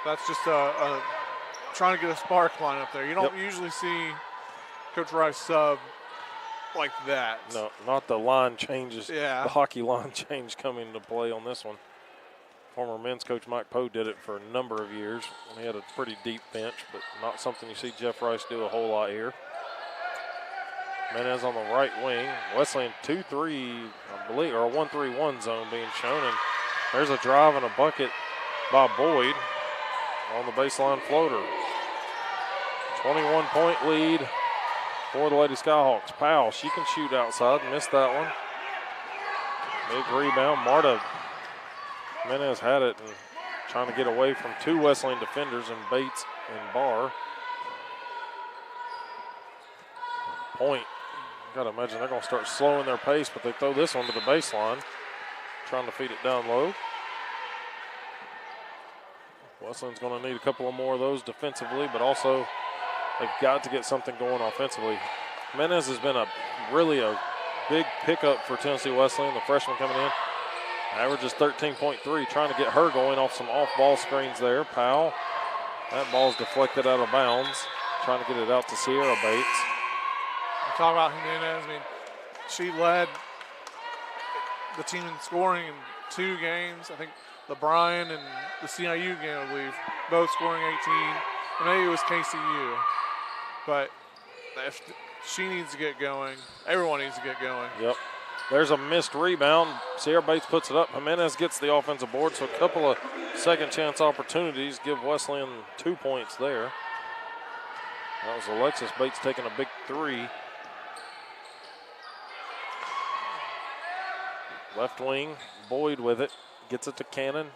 [SPEAKER 2] That's just trying to get a spark line up there. You don't usually see Coach Rice sub like that.
[SPEAKER 1] No, not the line changes.
[SPEAKER 2] Yeah.
[SPEAKER 1] The hockey line change coming into play on this one. Former men's coach Mike Poe did it for a number of years. He had a pretty deep bench, but not something you see Jeff Rice do a whole lot here. Menez on the right wing. Wesleyan 2-3, I believe, or a 1-3-1 zone being shown. And there's a drive and a bucket by Boyd on the baseline floater. 21-point lead for the Lady Skyhawks. Powell, she can shoot outside. Missed that one. Big rebound. Marta Menez had it and trying to get away from 2 Wesleyan defenders in Bates and Barr. Point. Got to imagine they're going to start slowing their pace, but they throw this one to the baseline, trying to feed it down low. Wesleyan's going to need a couple of more of those defensively, but also they've got to get something going offensively. Menez has been really a big pickup for Tennessee Wesleyan, the freshman coming in. Averages 13.3, trying to get her going off some off-ball screens there. Powell, that ball's deflected out of bounds, trying to get it out to Sierra Bates.
[SPEAKER 2] Talk about Jimenez. I mean, she led the team in scoring in 2 games. I think the Bryan and the CIU game, I believe, both scoring 18. And maybe it was KCU. But if she needs to get going, everyone needs to get going.
[SPEAKER 1] Yep. There's a missed rebound. Sierra Bates puts it up. Jimenez gets the offensive board, so a couple of second chance opportunities give Wesleyan 2 points there. That was Alexis Bates taking a big three. Left wing, Boyd with it. Gets it to Cannon.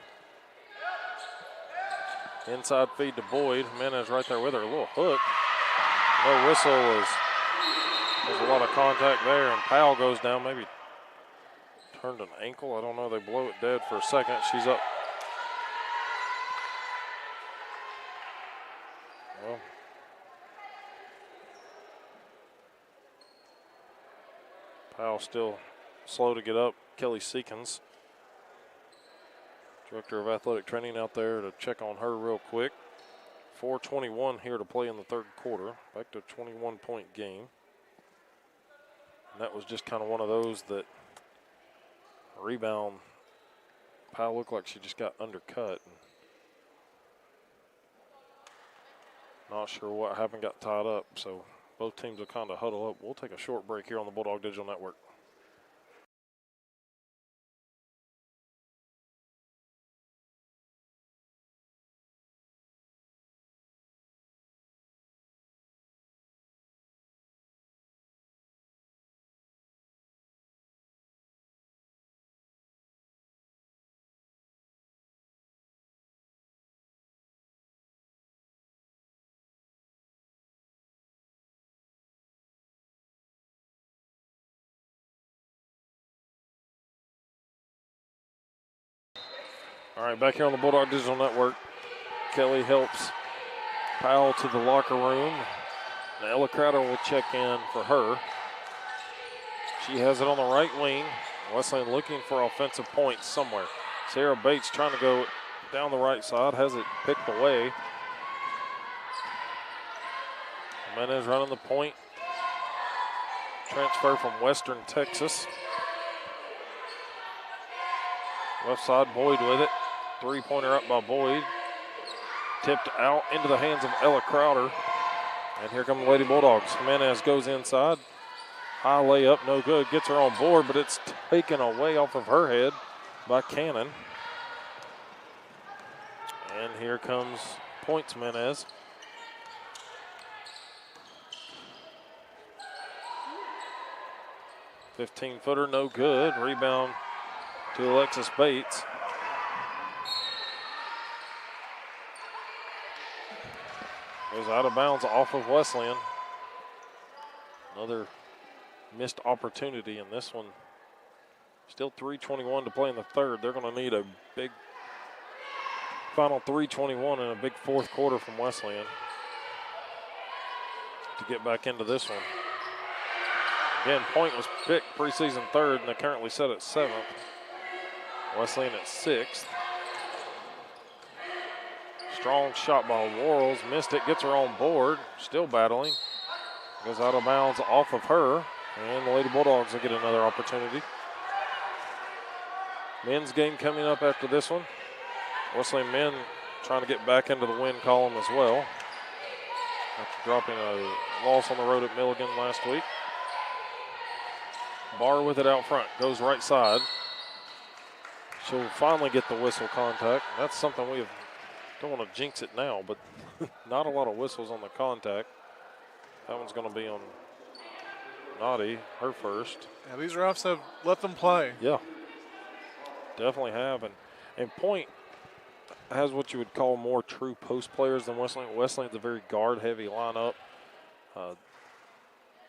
[SPEAKER 1] Inside feed to Boyd. Jimenez right there with her. A little hook. No whistle. There's a lot of contact there, and Powell goes down. Maybe turned an ankle. I don't know. They blow it dead for a second. She's up. Well, Powell still slow to get up. Kelly Seekins, Director of Athletic Training, out there to check on her real quick. 4:21 here to play in the third quarter. Back to a 21-point game. And that was just kind of one of those that rebound. Powell looked like she just got undercut. Not sure what happened, got tied up. So both teams will kind of huddle up. We'll take a short break here on the Bulldog Digital Network. All right, back here on the Bulldog Digital Network. Kelly helps Powell to the locker room. Now Ella Crowder will check in for her. She has it on the right wing. Wesleyan looking for offensive points somewhere. Sarah Bates trying to go down the right side, has it picked away. Jimenez running the point. Transfer from Western Texas. Left side, Boyd with it. Three-pointer up by Boyd. Tipped out into the hands of Ella Crowder. And here come the Lady Bulldogs. Jimenez goes inside. High layup, no good. Gets her on board, but it's taken away off of her head by Cannon. And here comes points Jimenez. $15-footer, no good. Rebound to Alexis Bates. Goes out of bounds off of Wesleyan. Another missed opportunity in this one. Still 3:21 to play in the third. They're going to need a big final 3:21 and a big fourth quarter from Wesleyan to get back into this one. Again, Point was picked preseason third, and they currently set at 7th. Wesleyan at 6th. Strong shot by Worrells, missed it, gets her on board, still battling. Goes out of bounds off of her, and the Lady Bulldogs will get another opportunity. Men's game coming up after this one. Wesleyan men trying to get back into the win column as well, after dropping a loss on the road at Milligan last week. Barr with it out front, goes right side. She'll finally get the whistle contact. That's something we don't want to jinx it now, but not a lot of whistles on the contact. That one's going to be on Naughty, her first.
[SPEAKER 2] Yeah, these refs have let them play.
[SPEAKER 1] Yeah, definitely have. And Point has what you would call more true post players than Wesleyan. Wesleyan's a very guard-heavy lineup.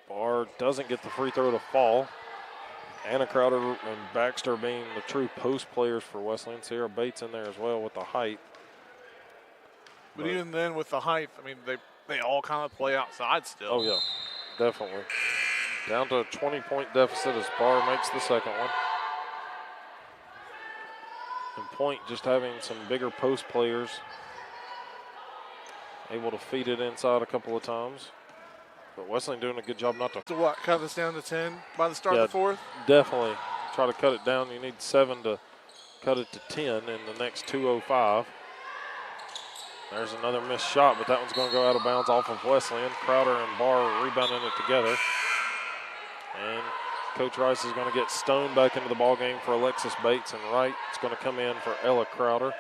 [SPEAKER 1] Barr doesn't get the free throw to fall. Anna Crowder and Baxter being the true post players for Wesleyan. Sarah Bates in there as well with the height.
[SPEAKER 2] But even then, with the height, I mean, they all kind of play outside still.
[SPEAKER 1] Oh, yeah, definitely. Down to a 20-point deficit as Barr makes the second one. And Point just having some bigger post players, able to feed it inside a couple of times. But Wesleyan doing a good job not to.
[SPEAKER 2] So what, cut this down to 10 by the start of the fourth?
[SPEAKER 1] Definitely. Try to cut it down. You need 7 to cut it to 10 in the next 2:05. There's another missed shot, but that one's going to go out of bounds off of Wesleyan. Crowder and Barr rebounding it together. And Coach Rice is going to get Stone back into the ball game for Alexis Bates, and Wright is going to come in for Ella Crowder.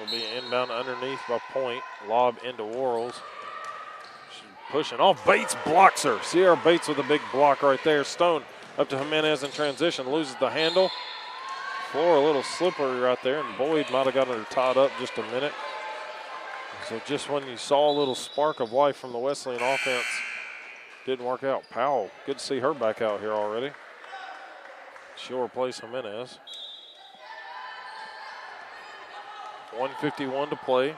[SPEAKER 1] It'll be inbound underneath by Point. Lob into Worrells. She's pushing off. Bates blocks her. Sierra Bates with a big block right there. Stone up to Jimenez in transition. Loses the handle. Floor a little slippery right there, and Boyd might have got her tied up just a minute. So just when you saw a little spark of life from the Wesleyan offense, didn't work out. Powell, good to see her back out here already. She'll replace Jimenez. 1:51 to play.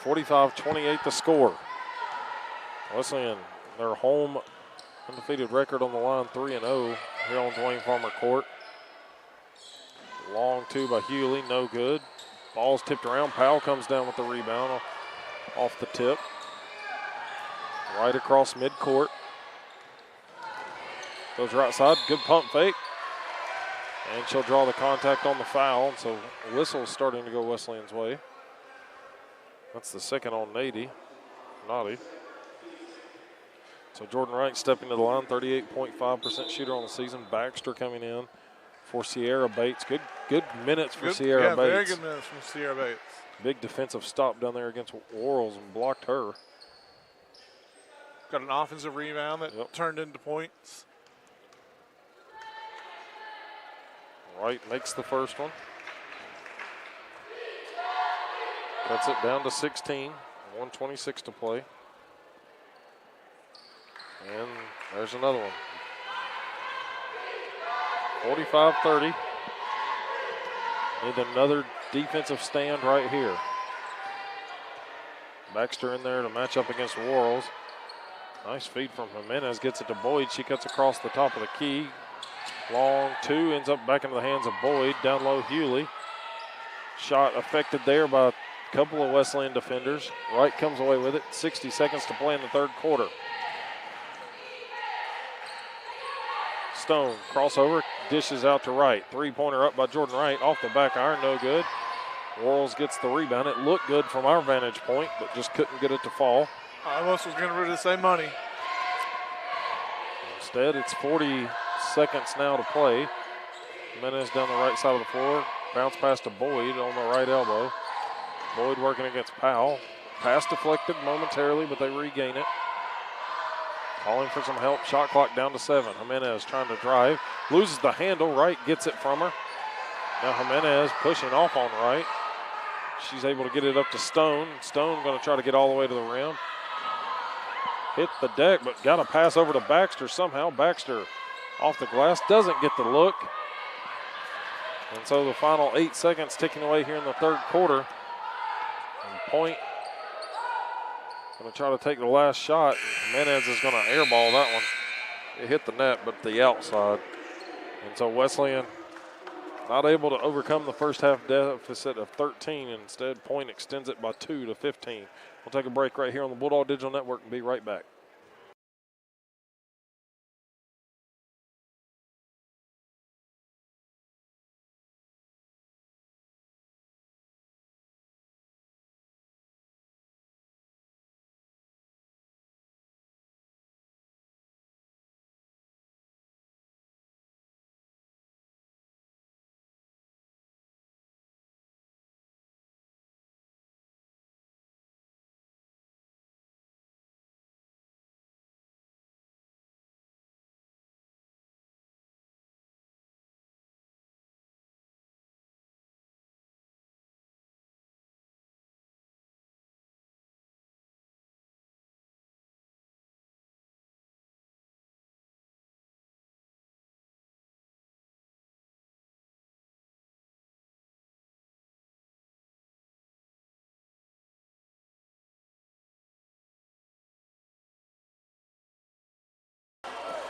[SPEAKER 1] 45-28 the score. Wesleyan, their home undefeated record on the line, 3-0 here on Dwayne Farmer Court. Long two by Hewley, no good. Ball's tipped around. Powell comes down with the rebound off the tip. Right across midcourt. Goes right side, good pump fake. And she'll draw the contact on the foul. So whistle's starting to go Wesleyan's way. That's the second on Naughty. So Jordan Wright stepping to the line, 38.5% shooter on the season. Baxter coming in for Sierra Bates. Good minutes for Sierra Bates.
[SPEAKER 2] Very good minutes from Sierra Bates.
[SPEAKER 1] Big defensive stop down there against Worrells and blocked her.
[SPEAKER 2] Got an offensive rebound that turned into points.
[SPEAKER 1] Wright makes the first one. Cuts it down to 16. 1:26 to play. And there's another one. 45-30. Need another defensive stand right here. Baxter in there to match up against Worrells. Nice feed from Jimenez. Gets it to Boyd. She cuts across the top of the key. Long two. Ends up back into the hands of Boyd. Down low, Hewley. Shot affected there by a couple of Wesleyan defenders. Wright comes away with it. 60 seconds to play in the third quarter. Stone, crossover, dishes out to Wright. Three-pointer up by Jordan Wright. Off the back iron, no good. Worrells gets the rebound. It looked good from our vantage point, but just couldn't get it to fall.
[SPEAKER 2] I almost was going to the same money.
[SPEAKER 1] Instead, it's 40 seconds now to play. Jimenez down the right side of the floor. Bounce pass to Boyd on the right elbow. Boyd working against Powell. Pass deflected momentarily, but they regain it. Calling for some help. Shot clock down to 7. Jimenez trying to drive. Loses the handle. Wright gets it from her. Now Jimenez pushing off on Wright. She's able to get it up to Stone. Stone going to try to get all the way to the rim. Hit the deck, but got a pass over to Baxter somehow. Baxter off the glass. Doesn't get the look. And so the final 8 seconds ticking away here in the third quarter. And Point going to try to take the last shot. Jimenez is going to airball that one. It hit the net, but the outside. And so Wesleyan not able to overcome the first half deficit of 13. Instead, Point extends it by 2 to 15. We'll take a break right here on the Bulldog Digital Network and be right back.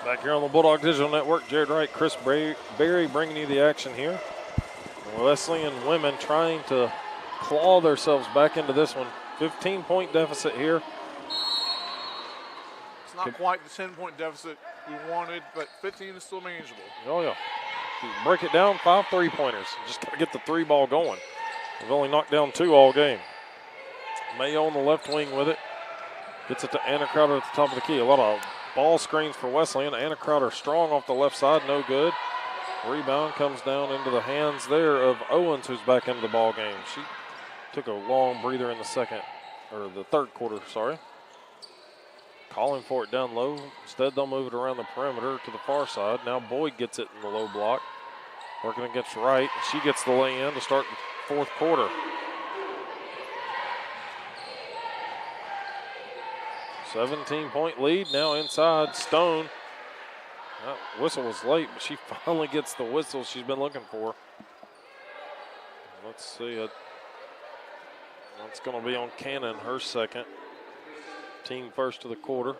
[SPEAKER 1] Back here on the Bulldog Digital Network, Jared Wright, Chris Berry bringing you the action here. Wesleyan women trying to claw themselves back into this one. 15-point deficit here.
[SPEAKER 2] not quite the 10-point deficit we wanted, but 15 is still manageable.
[SPEAKER 1] Oh, yeah. You break it down, 5 3-pointers. Just got to get the 3 ball going. We've only knocked down 2 all game. Mayo on the left wing with it. Gets it to Anna Crowder at the top of the key. A lot of ball screens for Wesleyan. Anna Crowder strong off the left side, no good. Rebound comes down into the hands there of Owens, who's back into the ball game. She took a long breather in the third quarter, sorry. Calling for it down low. Instead, they'll move it around the perimeter to the far side. Now Boyd gets it in the low block. Working against Wright. She gets the lay-in to start the fourth quarter. 17-point lead now inside. Stone. That whistle was late, but she finally gets the whistle she's been looking for. Let's see it. That's going to be on Cannon, her second. Team first of the quarter.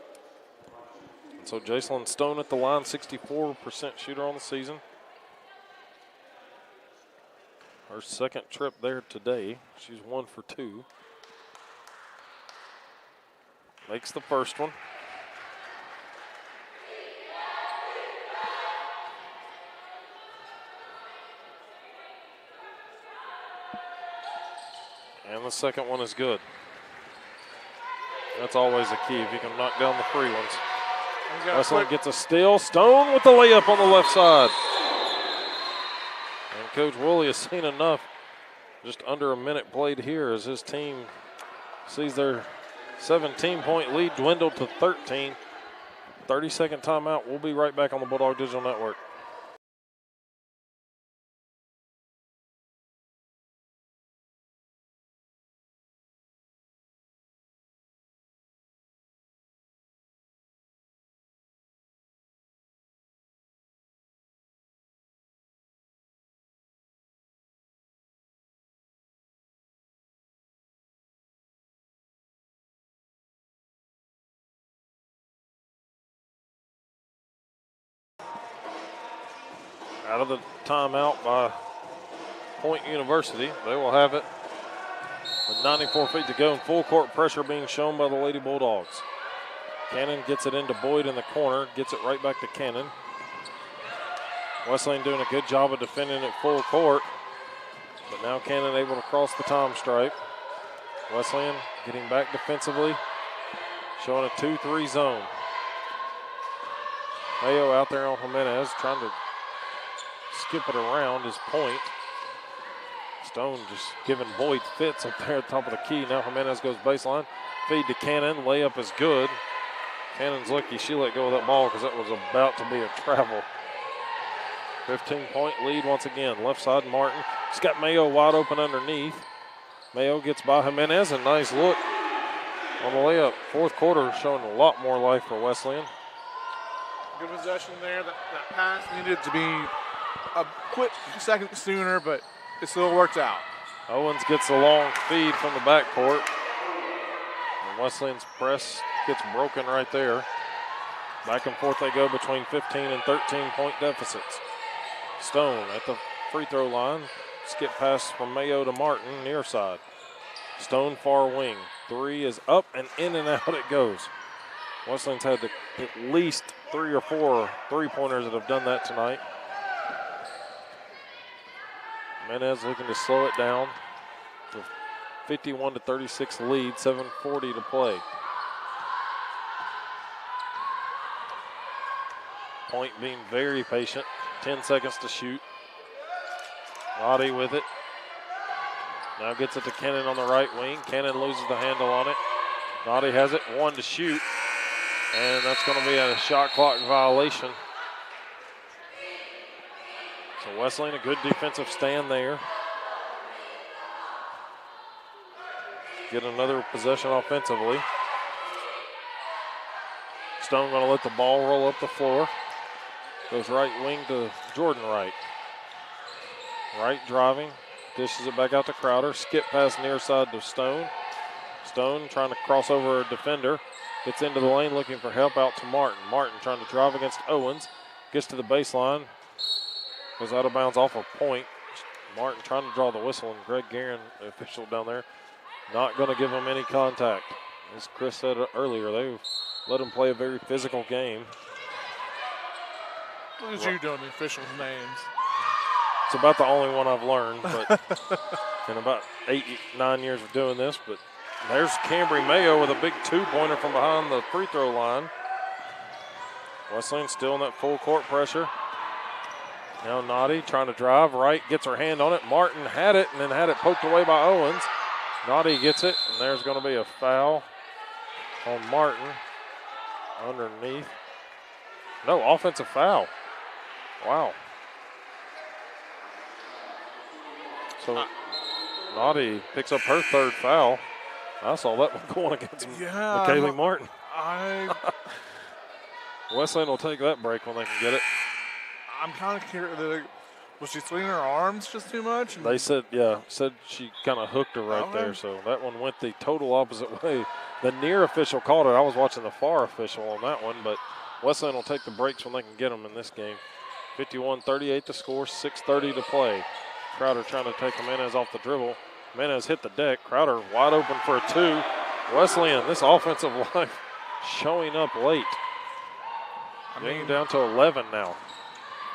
[SPEAKER 1] And so Jacelyn Stone at the line, 64% shooter on the season. Her second trip there today. She's 1 for 2. Makes the first one. And the second one is good. That's always the key if you can knock down the free ones. Wesleyan gets a steal. Stone with the layup on the left side. And Coach Woolley has seen enough. Just under a minute played here as his team sees their 17-point lead dwindle to 13. 30-second timeout. We'll be right back on the Bulldog Digital Network. Out of the timeout by Point University. They will have it with 94 feet to go and full court pressure being shown by the Lady Bulldogs. Cannon gets it into Boyd in the corner, gets it right back to Cannon. Wesleyan doing a good job of defending at full court, but now Cannon able to cross the time stripe. Wesleyan getting back defensively, showing a 2-3 zone. Mayo out there on Jimenez trying to skip it around his point. Stone just giving Boyd fits up there at the top of the key. Now Jimenez goes baseline. Feed to Cannon. Layup is good. Cannon's lucky she let go of that ball because that was about to be a travel. 15-point lead once again. Left side Martin. She's got Mayo wide open underneath. Mayo gets by Jimenez. A nice look on the layup. Fourth quarter showing a lot more life for Wesleyan.
[SPEAKER 2] Good possession there. That pass needed to be a quick second sooner, but it still worked out.
[SPEAKER 1] Owens gets a long feed from the backcourt. And Wesleyan's press gets broken right there. Back and forth they go between 15 and 13-point deficits. Stone at the free throw line. Skip pass from Mayo to Martin, near side. Stone far wing. 3 is up and in and out it goes. Wesleyan's had at least 3 or 4 three-pointers that have done that tonight. Jimenez looking to slow it down. The 51-36 lead, 7:40 to play. Point being very patient. 10 seconds to shoot. Lottie with it. Now gets it to Cannon on the right wing. Cannon loses the handle on it. Lottie has it, 1 to shoot. And that's going to be a shot clock violation. So Wesleyan, a good defensive stand there. Get another possession offensively. Stone going to let the ball roll up the floor. Goes right wing to Jordan Wright. Wright driving, dishes it back out to Crowder. Skip pass near side to Stone. Stone trying to cross over a defender. Gets into the lane looking for help out to Martin. Martin trying to drive against Owens. Gets to the baseline. Goes out of bounds off a point. Martin trying to draw the whistle, and Greg Guerin, the official down there, not going to give him any contact. As Chris said earlier, they let them play a very physical game.
[SPEAKER 2] Look at you doing the officials' names.
[SPEAKER 1] It's about the only one I've learned, but in about 8, 9 years of doing this. But there's Cambry Mayo with a big two-pointer from behind the free throw line. Wesleyan still in that full court pressure. Now Naughty trying to drive right, gets her hand on it. Martin had it and then had it poked away by Owens. Naughty gets it, and there's going to be a foul on Martin underneath. No, offensive foul. Wow. So Naughty picks up her third foul. I saw that one going against McKaylee Martin. Wesleyan will take that break when they can get it.
[SPEAKER 2] I'm kind of curious. Was she swinging her arms just too much?
[SPEAKER 1] They said she kind of hooked her right there. So that one went the total opposite way. The near official called it. I was watching the far official on that one, but Wesleyan will take the breaks when they can get them in this game. 51-38 to score, 6:30 to play. Crowder trying to take Jimenez off the dribble. Jimenez hit the deck. Crowder wide open for a two. Wesleyan, this offensive line showing up late. Getting down to 11 now.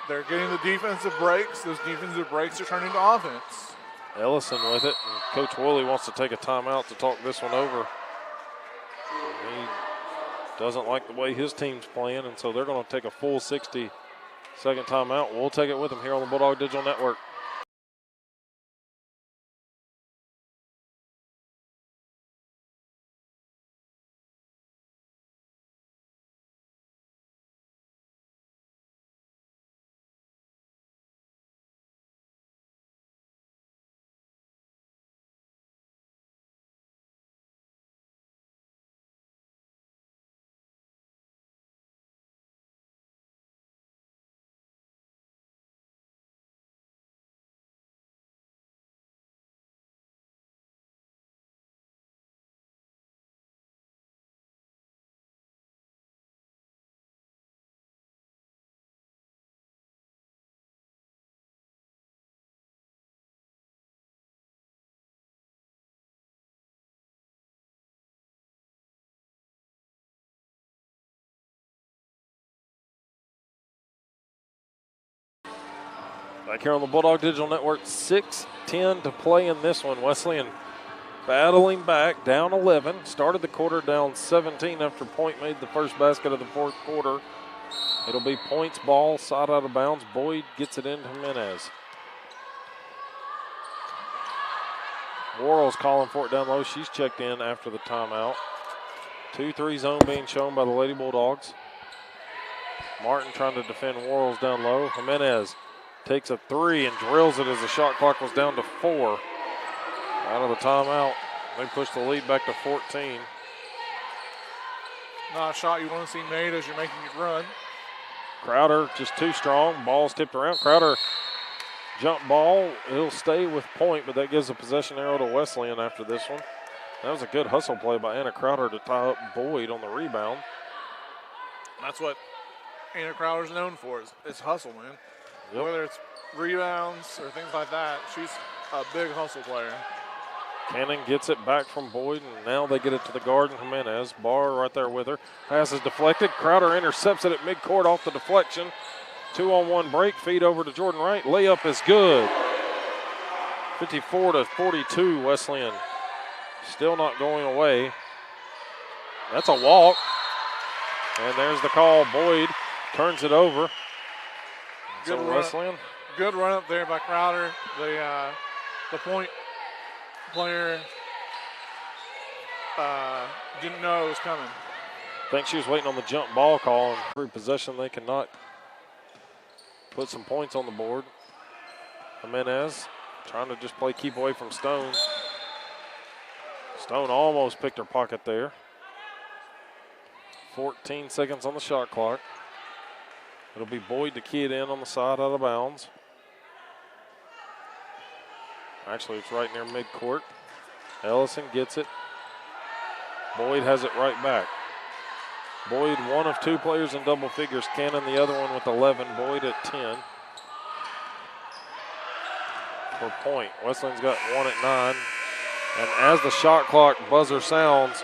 [SPEAKER 2] They're getting the defensive breaks. Those defensive breaks are turning to offense.
[SPEAKER 1] Ellison with it. And Coach Woolley wants to take a timeout to talk this one over. He doesn't like the way his team's playing, and so they're going to take a full 60-second timeout. We'll take it with them here on the Bulldog Digital Network. Back here on the Bulldog Digital Network, 6:10 to play in this one. Wesleyan battling back, down 11. Started the quarter down 17 after Point made the first basket of the fourth quarter. It'll be Point's ball, side out of bounds. Boyd gets it into Jimenez. Worrell's calling for it down low. She's checked in after the timeout. 2-3 zone being shown by the Lady Bulldogs. Martin trying to defend Worrell's down low. Jimenez takes a three and drills it as the shot clock was down to 4. Out of the timeout, they push the lead back to 14.
[SPEAKER 2] Not a shot you want to see made as you're making it run.
[SPEAKER 1] Crowder just too strong. Ball's tipped around. Crowder jump ball. He'll stay with Point, but that gives a possession arrow to Wesleyan after this one. That was a good hustle play by Anna Crowder to tie up Boyd on the rebound.
[SPEAKER 2] That's what Anna Crowder's known for is hustle, man.
[SPEAKER 1] Yep.
[SPEAKER 2] Whether it's rebounds or things like that, she's a big hustle player.
[SPEAKER 1] Cannon gets it back from Boyd, and now they get it to the guard and Jimenez. Barr right there with her. Pass is deflected. Crowder intercepts it at midcourt off the deflection. 2-on-1 break. Feed over to Jordan Wright. Layup is good. 54-42 Wesleyan. Still not going away. That's a walk. And there's the call. Boyd turns it over.
[SPEAKER 2] Good
[SPEAKER 1] So
[SPEAKER 2] run,
[SPEAKER 1] Wesleyan.
[SPEAKER 2] good run up there by Crowder. The Point player didn't know it was coming.
[SPEAKER 1] I think she was waiting on the jump ball call, and every possession they cannot put some points on the board. Jimenez trying to just play keep away from Stone. Stone almost picked her pocket there. 14 seconds on the shot clock. It'll be Boyd to key it in on the side out of bounds. Actually, it's right near midcourt. Ellison gets it. Boyd has it right back. Boyd, one of two players in double figures. Cannon, the other one with 11. Boyd at 10. For Point. Wesleyan's got one at 9. And as the shot clock buzzer sounds,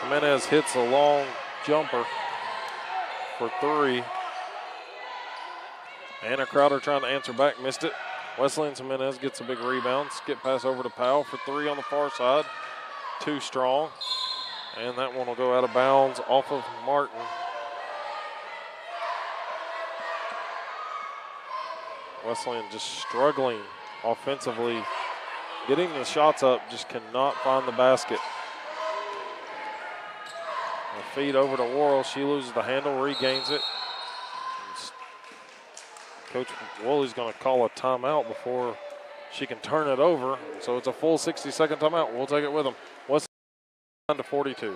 [SPEAKER 1] Jimenez hits a long jumper for 3. Anna Crowder trying to answer back, missed it. Wesleyan Jimenez gets a big rebound. Skip pass over to Powell for 3 on the far side. Too strong. And that one will go out of bounds off of Martin. Wesleyan just struggling offensively. Getting the shots up, just cannot find the basket. A feed over to Worrell. She loses the handle, regains it. Coach Woolley's going to call a timeout before she can turn it over. So it's a full 60-second timeout. We'll take it with them. Wesleyan 9-42.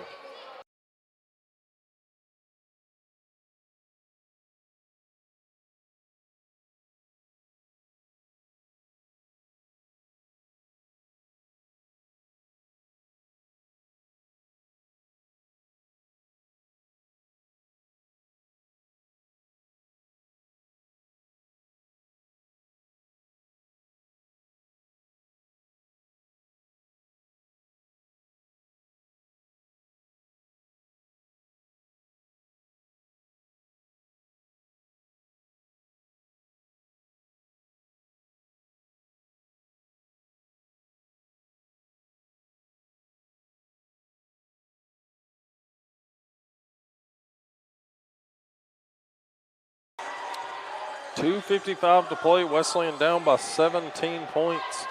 [SPEAKER 1] .255 to play. Wesleyan down by 17 points.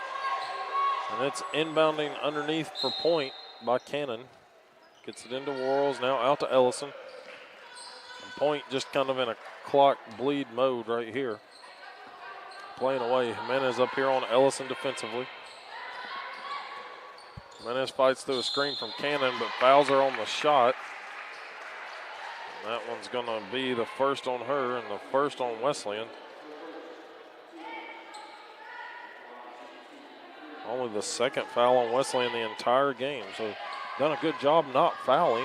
[SPEAKER 1] And it's inbounding underneath for Point by Cannon. Gets it into Worrells, now out to Ellison. And Point just kind of in a clock bleed mode right here. Playing away. Jimenez up here on Ellison defensively. Jimenez fights through a screen from Cannon, but fouls her on the shot. And that one's going to be the first on her and the first on Wesleyan. Only the second foul on Wesleyan the entire game. So done a good job not fouling.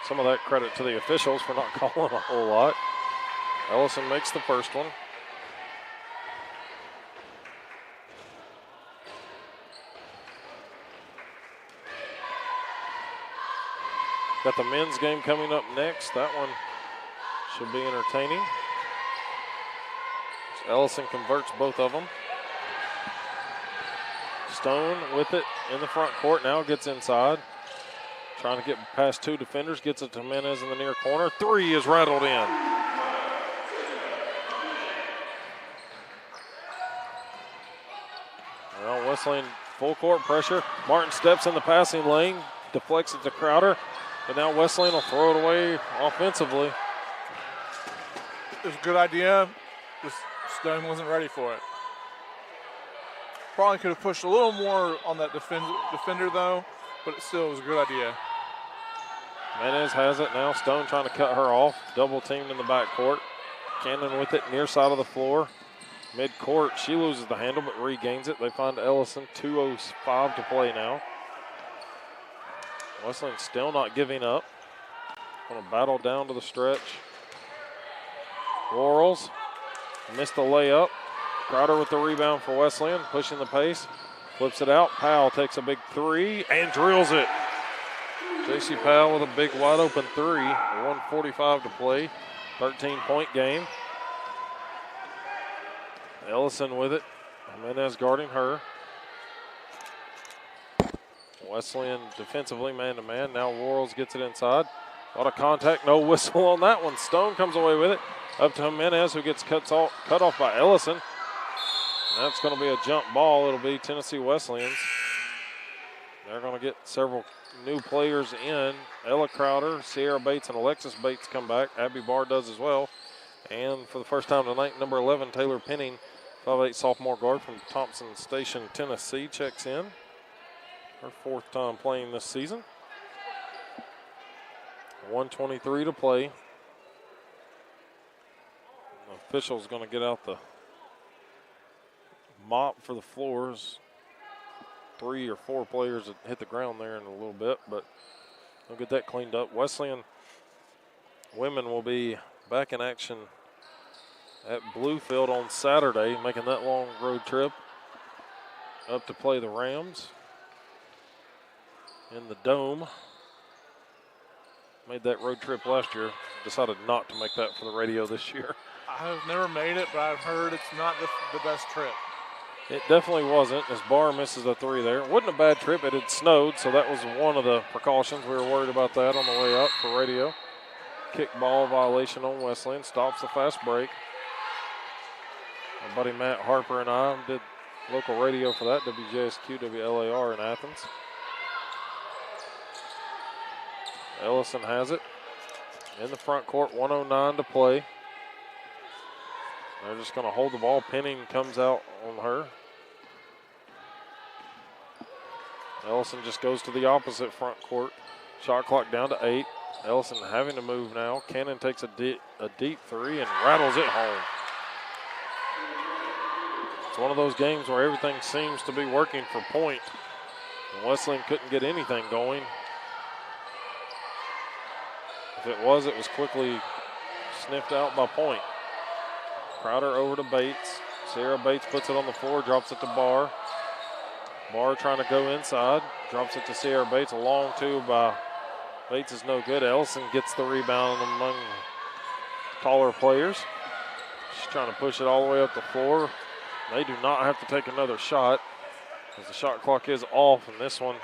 [SPEAKER 1] Some of that credit to the officials for not calling a whole lot. Ellison makes the first one. Got the men's game coming up next. That one should be entertaining. So Ellison converts both of them. Stone with it in the front court, now gets inside. Trying to get past 2 defenders, gets it to Jimenez in the near corner. 3 is rattled in. Well, Wesleyan full court pressure. Martin steps in the passing lane, deflects it to Crowder, but now Wesleyan will throw it away offensively.
[SPEAKER 2] It was a good idea, just Stone wasn't ready for it. Probably could have pushed a little more on that defender though, but it still was a good idea.
[SPEAKER 1] Jimenez has it now. Stone trying to cut her off. Double teamed in the backcourt. Cannon with it near side of the floor. Mid-court, she loses the handle but regains it. They find Ellison. 2:05 to play now. Wesleyan still not giving up. Going to battle down to the stretch. Worrells missed the layup. Crowder with the rebound for Wesleyan, pushing the pace. Flips it out. Powell takes a big 3 and drills it. J.C. Powell with a big wide open 3. 1:45 to play. 13-point game. Ellison with it. Jimenez guarding her. Wesleyan defensively man-to-man. Now Worrells gets it inside. A lot of contact, no whistle on that one. Stone comes away with it. Up to Jimenez, who gets cut off by Ellison. And that's going to be a jump ball. It'll be Tennessee Wesleyan's. They're going to get several new players in. Ella Crowder, Sierra Bates, and Alexis Bates come back. Abby Barr does as well. And for the first time tonight, number 11, Taylor Penning, 5'8" sophomore guard from Thompson Station, Tennessee, checks in. Her 4th time playing this season. 1:23 to play. The official's going to get out the mop for the floors. 3 or 4 players that hit the ground there in a little bit, but they'll get that cleaned up. Wesleyan women will be back in action at Bluefield on Saturday, making that long road trip up to play the Rams in the Dome. Made that road trip last year. Decided not to make that for the radio this year.
[SPEAKER 2] I've never made it, but I've heard it's not the best trip.
[SPEAKER 1] It definitely wasn't, as Barr misses a three there. It wasn't a bad trip. It had snowed, so that was one of the precautions. We were worried about that on the way up for radio. Kick ball violation on Wesleyan. Stops the fast break. My buddy Matt Harper and I did local radio for that, WJSQ, WLAR in Athens. Ellison has it in the front court, 1:09 to play. They're just going to hold the ball. Penning comes out on her. Ellison just goes to the opposite front court. Shot clock down to 8. Ellison having to move now. Cannon takes a deep three and rattles it home. It's one of those games where everything seems to be working for point. And Wesleyan couldn't get anything going. If it was quickly sniffed out by point. Crowder over to Bates. Sierra Bates puts it on the floor, drops it to Barr. Barr trying to go inside, drops it to Sierra Bates. A long two by Bates is no good. Ellison gets the rebound among taller players. She's trying to push it all the way up the floor. They do not have to take another shot as the shot clock is off in this one.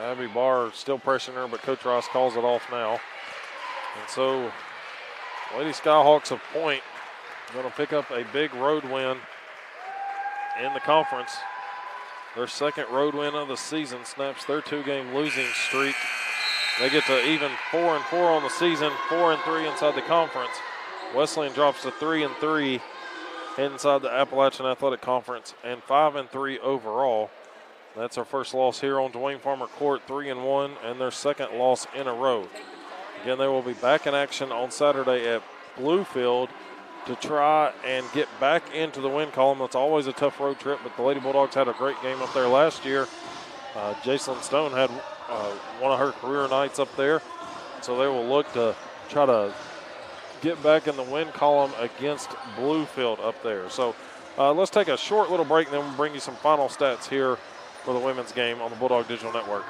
[SPEAKER 1] Abby Barr still pressuring her, but Coach Ross calls it off now. And so Lady Skyhawks of Point going to pick up a big road win in the conference. Their second road win of the season, snaps their 2-game losing streak. They get to even 4-4 on the season, 4-3 inside the conference. Wesleyan drops to 3-3 inside the Appalachian Athletic Conference and 5-3 overall. That's our first loss here on Dwayne Farmer Court, 3-1, and their second loss in a row. Again, they will be back in action on Saturday at Bluefield to try and get back into the win column. It's always a tough road trip, but the Lady Bulldogs had a great game up there last year. Jacelyn Stone had one of her career nights up there, so they will look to try to get back in the win column against Bluefield up there. So let's take a short little break, and then we'll bring you some final stats here for the women's game on the Bulldog Digital Network.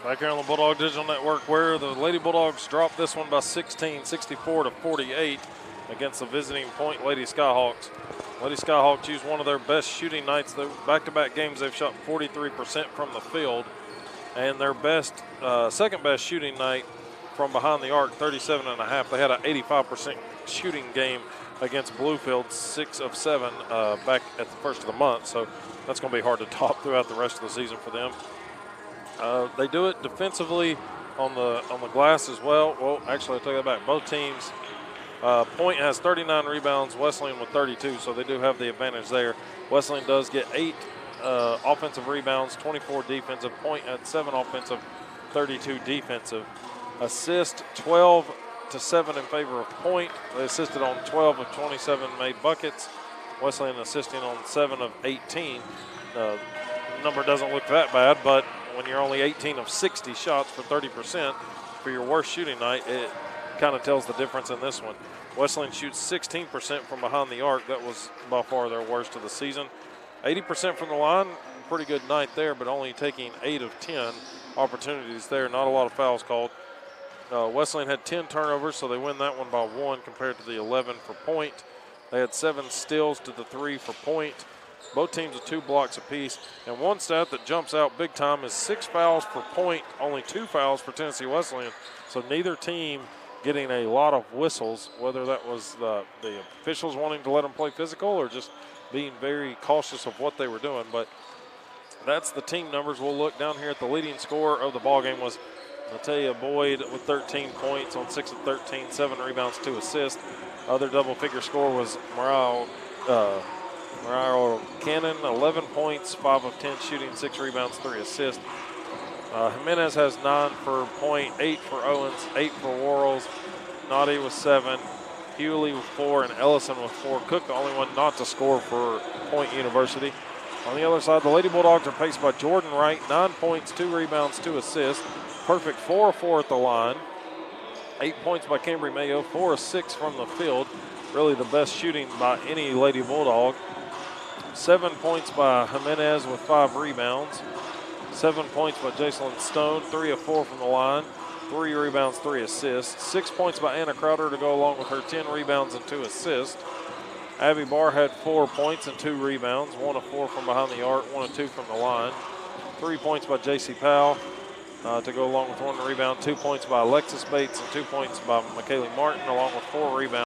[SPEAKER 1] Back here on the Bulldog Digital Network, where the Lady Bulldogs dropped this one by 16, 64-48 against the visiting Point Lady Skyhawks. Lady Skyhawks used one of their best shooting nights. The back-to-back games, they've shot 43% from the field, and their best, second best shooting night from behind the arc, 37.5. They had an 85% shooting game against Bluefield, 6 of 7 back at the first of the month. So that's going to be hard to top throughout the rest of the season for them. They do it defensively on the glass as well. Well, actually, I take that back. Both teams, Point has 39 rebounds, Wesleyan with 32, so they do have the advantage there. Wesleyan does get 8 offensive rebounds, 24 defensive. Point had 7 offensive, 32 defensive. Assist 12-7 in favor of Point. They assisted on 12 of 27 made buckets. Wesleyan assisting on 7 of 18. The number doesn't look that bad, but when you're only 18 of 60 shots for 30% for your worst shooting night, it kind of tells the difference in this one. Wesleyan shoots 16% from behind the arc. That was by far their worst of the season. 80% from the line, pretty good night there, but only taking 8 of 10 opportunities there. Not a lot of fouls called. Wesleyan had 10 turnovers, so they win that one by 1 compared to the 11 for Point. They had 7 steals to the 3 for Point. Both teams with 2 blocks apiece. And one stat that jumps out big time is 6 fouls for Point, only 2 fouls for Tennessee Wesleyan. So neither team getting a lot of whistles, whether that was the officials wanting to let them play physical or just being very cautious of what they were doing. But that's the team numbers. We'll look down here at the leading scorer of the ballgame was Natalia Boyd with 13 points on 6 of 13, 7 rebounds, 2 assists. Other double-figure score was Mariah Cannon, 11 points, 5 of 10 shooting, 6 rebounds, 3 assists. Jimenez has 9 for Point, 8 for Owens, 8 for Worrells. Naughty with 7, Hewley with 4, and Ellison with 4. Cook, the only one not to score for Point University. On the other side, the Lady Bulldogs are paced by Jordan Wright, 9 points, 2 rebounds, 2 assists. Perfect 4 of 4 at the line. 8 points by Cambry Mayo, 4 of 6 from the field. Really the best shooting by any Lady Bulldog. 7 points by Jimenez with 5 rebounds. 7 points by Jacelyn Stone, 3 of 4 from the line. 3 rebounds, 3 assists. 6 points by Anna Crowder to go along with her 10 rebounds and 2 assists. Abby Barr had 4 points and 2 rebounds. 1 of 4 from behind the arc, 1 of 2 from the line. 3 points by J.C. Powell to go along with 1 rebound. 2 points by Alexis Bates and 2 points by McKaylee Martin along with 4 rebounds.